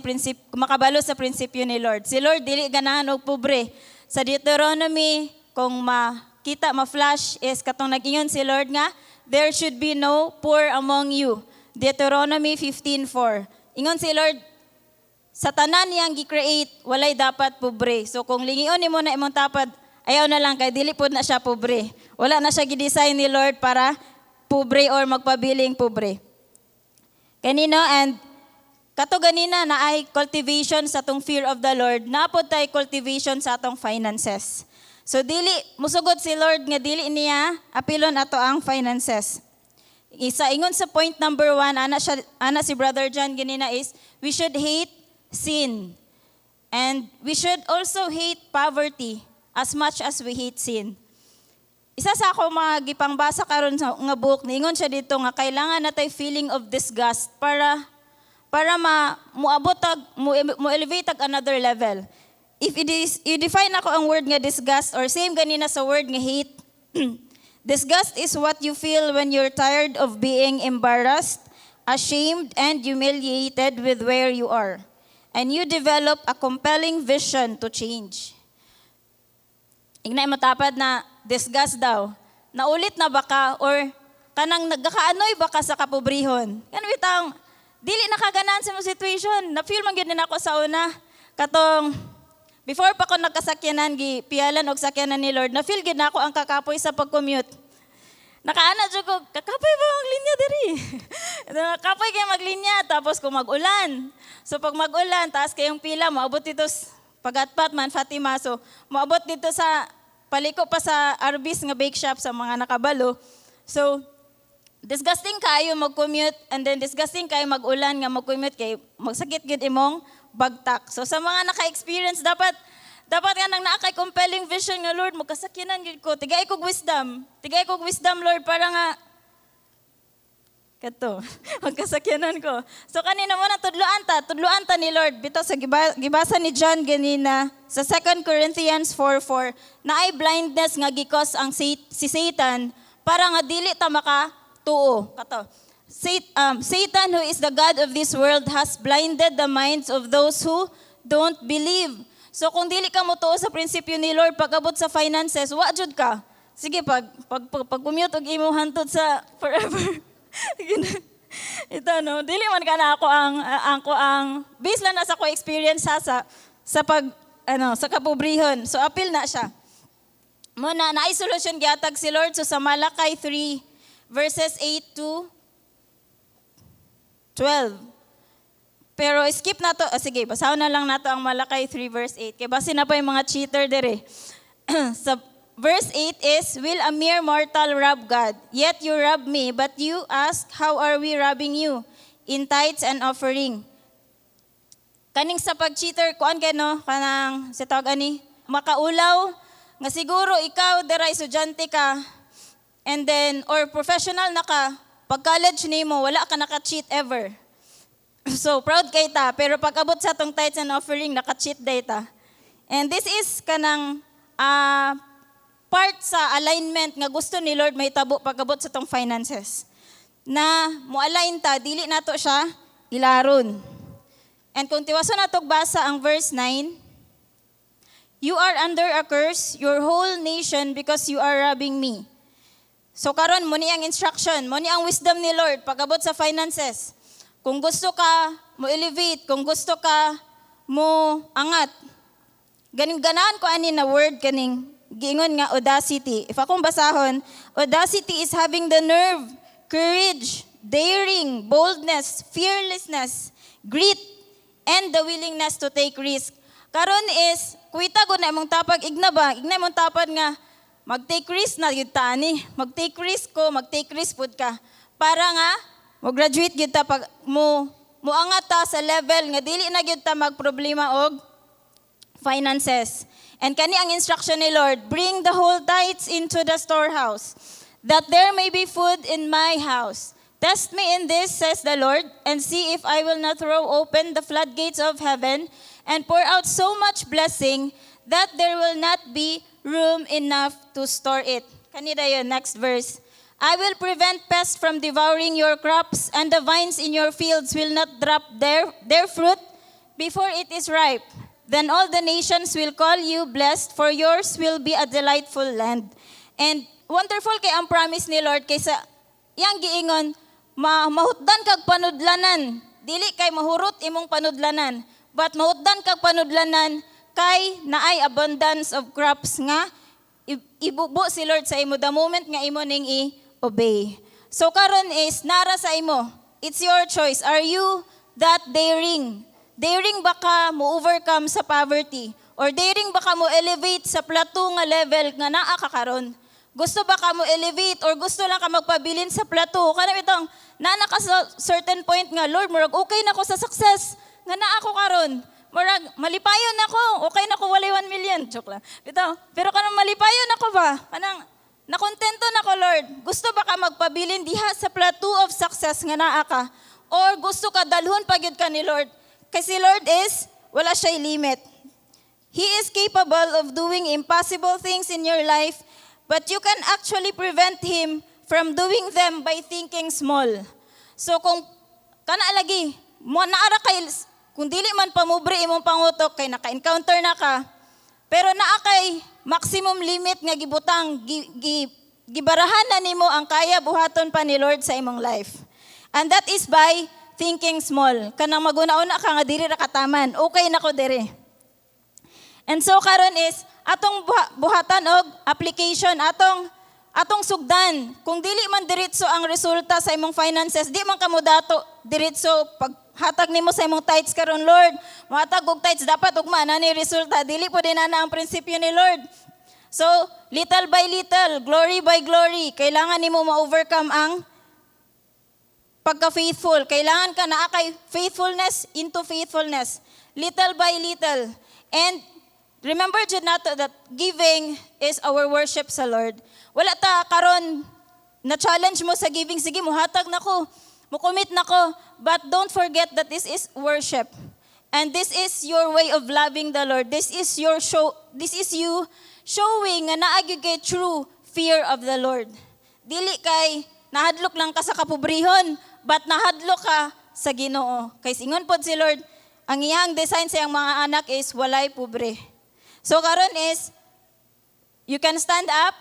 makabalo sa prinsipyo ni Lord. Si Lord dili ganahan og pobre. Sa Deuteronomy, kung makita, ma-flash is katong nag-ingon si Lord nga, there should be no poor among you. Deuteronomy 15:4. Ingon si Lord, sa tanan niyang gi-create, walay dapat pobre. So kung lingion nimo na imong tapad, ayaw na lang kay dili pod na siya pobre. Wala na siya gi-design ni Lord para pobre or magpabiling pobre. Kanino and kato ganina na ay cultivation sa atong fear of the Lord, napod tay cultivation sa atong finances. So dili musugod si Lord nga dili niya apilon ato ang finances. Isa ingon sa point number 1 ana si Brother John ganina is we should hate sin. And we should also hate poverty as much as we hate sin. Isa sa ako mga gipangbasa karon sa nga book, niingon siya dito nga kailangan natay feeling of disgust para mo elevate ag another level. If you define ako ang word nga disgust or same ganina sa word nga hate, disgust is what you feel when you're tired of being embarrassed, ashamed, and humiliated with where you are. And you develop a compelling vision to change. Ignay matapad na disgust daw. Naulit na baka or kanang nagkakaanoy baka sa kapobrihon. Yan bitang dili nakaganan sa mo situation. Na-feel man gyud nako sa una katong before pa ko nagkasakyanan gi pialan og sakyanan ni Lord. Na-feel gyud nako ang kakapoy sa pag-commute. Nakaana jud ko kakapoy ba ang linya diri? Kapoy kay maglinya tapos kung mag-ulan. So pag mag-ulan taas kayong pila moabot dito pagatpat man Fatima. So moabot dito sa paliko pa sa Arbis nga bake shop sa mga nakabalo. So, disgusting kayo mag-commute and then disgusting kayo mag-ulan nga mag-commute kay magsakit gid imong bagtak. So sa mga naka-experience dapat nga nang naakay compelling vision nga Lord magkasakyanan gid ko. Tigay kog wisdom. Tigay kog wisdom Lord para nga kato magkasakyanan ko. So kanina mo na tudloan ta ni Lord bitaw sa gibasa ni John ganina sa 2 Corinthians 4:4 na ay blindness nga gikos ang si Satan para nga dili ta makatuo. Kato. Satan, who is the god of this world, has blinded the minds of those who don't believe. So kung dili ka motuo sa prinsipyo ni Lord pag-abot sa finances, wa jud ka. Sige pag commute og imo hantod sa forever. Ito no, dili man kana ako ang based lang na sa ko experience sa pag sa kapobrihon. So apil na siya. Muna na solution gihatag si Lord so sa Malakay 3 verses 8 to 12. Pero skip na to. Sige, basahon na lang nato ang Malakay 3 verse 8. Kaya basin na pa yung mga cheater dire. Sa verse 8 is, will a mere mortal rob God? Yet you rob me, but you ask, how are we robbing you? In tithes and offering. Kaning sa pag-cheater, kuan kay no? Kanang, sa tawag ani, makaulaw, nga siguro ikaw, deray, estudyante ka, and then, or professional na ka, pag college nimo, wala ka naka-cheat ever. So, proud kay ta, pero pag abot sa tong tithes and offering, naka-cheat day ta. And this is kanang, part sa alignment nga gusto ni Lord may tabo pagabot sa tong finances. Na mo-align ta, dili nato siya ilaron. And kung tiwaso nato basa ang verse 9, you are under a curse, your whole nation, because you are robbing me. So karon mo ni ang instruction, mo ni ang wisdom ni Lord pagabot sa finances. Kung gusto ka mo elevate, kung gusto ka mo angat. Ganin-ganahan ko ani na word kaning giingon nga audacity. If akong basahon, audacity is having the nerve, courage, daring, boldness, fearlessness, grit, and the willingness to take risk. Karon is, kuita ko na imong tapag, igna imong tapad nga, mag-take risk na yun tani. Mag-take risk ko, mag-take risk pod ka. Para nga, mag-graduate yun ta pag mo muangat ta sa level nga dili na gyud ta magproblema og finances. And kani ang instruction ni Lord, bring the whole tithes into the storehouse, that there may be food in my house. Test me in this, says the Lord, and see if I will not throw open the floodgates of heaven and pour out so much blessing that there will not be room enough to store it. Kanina yun, next verse. I will prevent pests from devouring your crops, and the vines in your fields will not drop their fruit before it is ripe. Then all the nations will call you blessed, for yours will be a delightful land. And wonderful kay ang promise ni Lord kaysa yang giingon, mahutdan kag panudlanan. Dili kay mahurot imong panudlanan, but mahutdan kag panudlanan kay naay abundance of crops nga ibubo si Lord sa imo the moment nga imo ning i-obey. So karon is nara sa imo. It's your choice. Are you that daring? Daring ba ka mo overcome sa poverty? Or daring ba ka mo elevate sa plateau nga level nga naa ka karon? Gusto ba ka mo elevate or gusto lang ka magpabilin sa plateau? Kanang itong nana ka sa certain point nga, Lord, murag okay na ko sa success nga naa ko karon. Murag malipayon ako, okay na ko walay 1 million. Joke lang. Pero kanang malipayon ako ba? Kanang nakontento na ko, Lord. Gusto ba ka magpabilin diha sa plateau of success nga naa ka? Or gusto ka dalhon pagyud ka ni Lord? Kasi Lord is, wala siya'y limit. He is capable of doing impossible things in your life, but you can actually prevent Him from doing them by thinking small. So kung kanaalagi, naara kay, kung dili man pamubre imong pangutok, kay naka-encounter na ka, pero naa kay maximum limit nga gibutang, gibarahan na nimo ang kaya buhaton pa ni Lord sa imong life. And that is by thinking small. Kanang maguna-una ka nga diri ra kataman. Okay na ko diri. And so karon is atong buhatan og application, atong sugdan. Kung dili man diretso ang resulta sa imong finances, di man kamo dato diretso paghatag nimo sa imong tithes karon, Lord. Mohatag og tithes dapat ugma na ni resulta. Dili po din na ang prinsipyo ni Lord. So, little by little, glory by glory, kailangan nimo ma-overcome ang pagka-faithful. Kailangan ka na kay faithfulness into faithfulness. Little by little. And remember jud nato that giving is our worship sa Lord. Wala ta karon na challenge mo sa giving, sige muhatag nako, mo-commit nako, but don't forget that this is worship. And this is your way of loving the Lord. This is you showing nga naa gyud kay true fear of the Lord. Dili kay nahadlok lang ka sa kapobrehon, but nahadlok ka sa Ginoo. Kay singon pod si Lord, ang iyang design sa iyang mga anak is walay pobre. So karon is, you can stand up,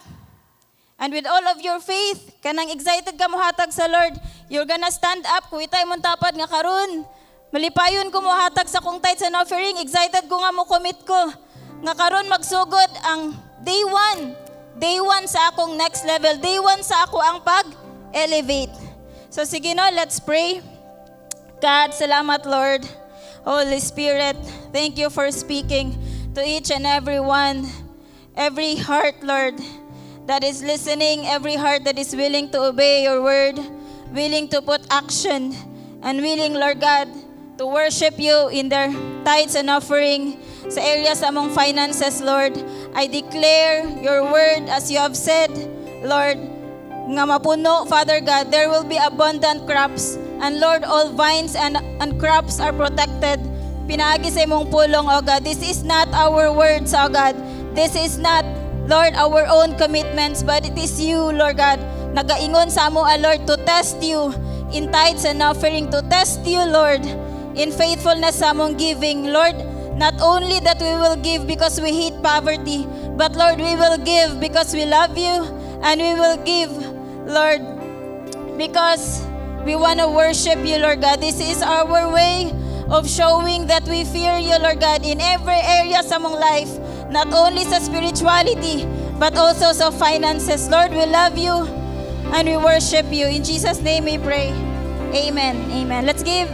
and with all of your faith, kanang excited ka mohatag sa Lord, you're gonna stand up, kuitay mong tapad nga karon. Malipayon ko mohatag sa kong tithes and offering, excited ko nga mo commit ko. Nga karon magsugod ang day 1 sa akong next level, day 1 sa ako ang pag-elevate. So sige no, let's pray. God, salamat Lord. Holy Spirit, thank you for speaking to each and every one. Every heart, Lord, that is listening, every heart that is willing to obey your word, willing to put action, and willing, Lord God, to worship you in their tithes and offering sa areas among finances, Lord. I declare your word as you have said, Lord, nga mapuno, Father God, there will be abundant crops. And Lord, all vines and crops are protected. Pinaagi sa imong pulong, O God. This is not our words, O God. This is not, Lord, our own commitments, but it is you, Lord God. Nagaingon sa amo, Lord, to test you in tithes and offering, to test you, Lord, in faithfulness sa among giving. Lord, not only that we will give because we hate poverty, but Lord, we will give because we love you, and we will give, Lord, because we want to worship you, Lord God. This is our way of showing that we fear you, Lord God, in every area sa mong life, not only sa spirituality, but also sa finances. Lord, we love you and we worship you. In Jesus' name we pray. Amen. Amen. Let's give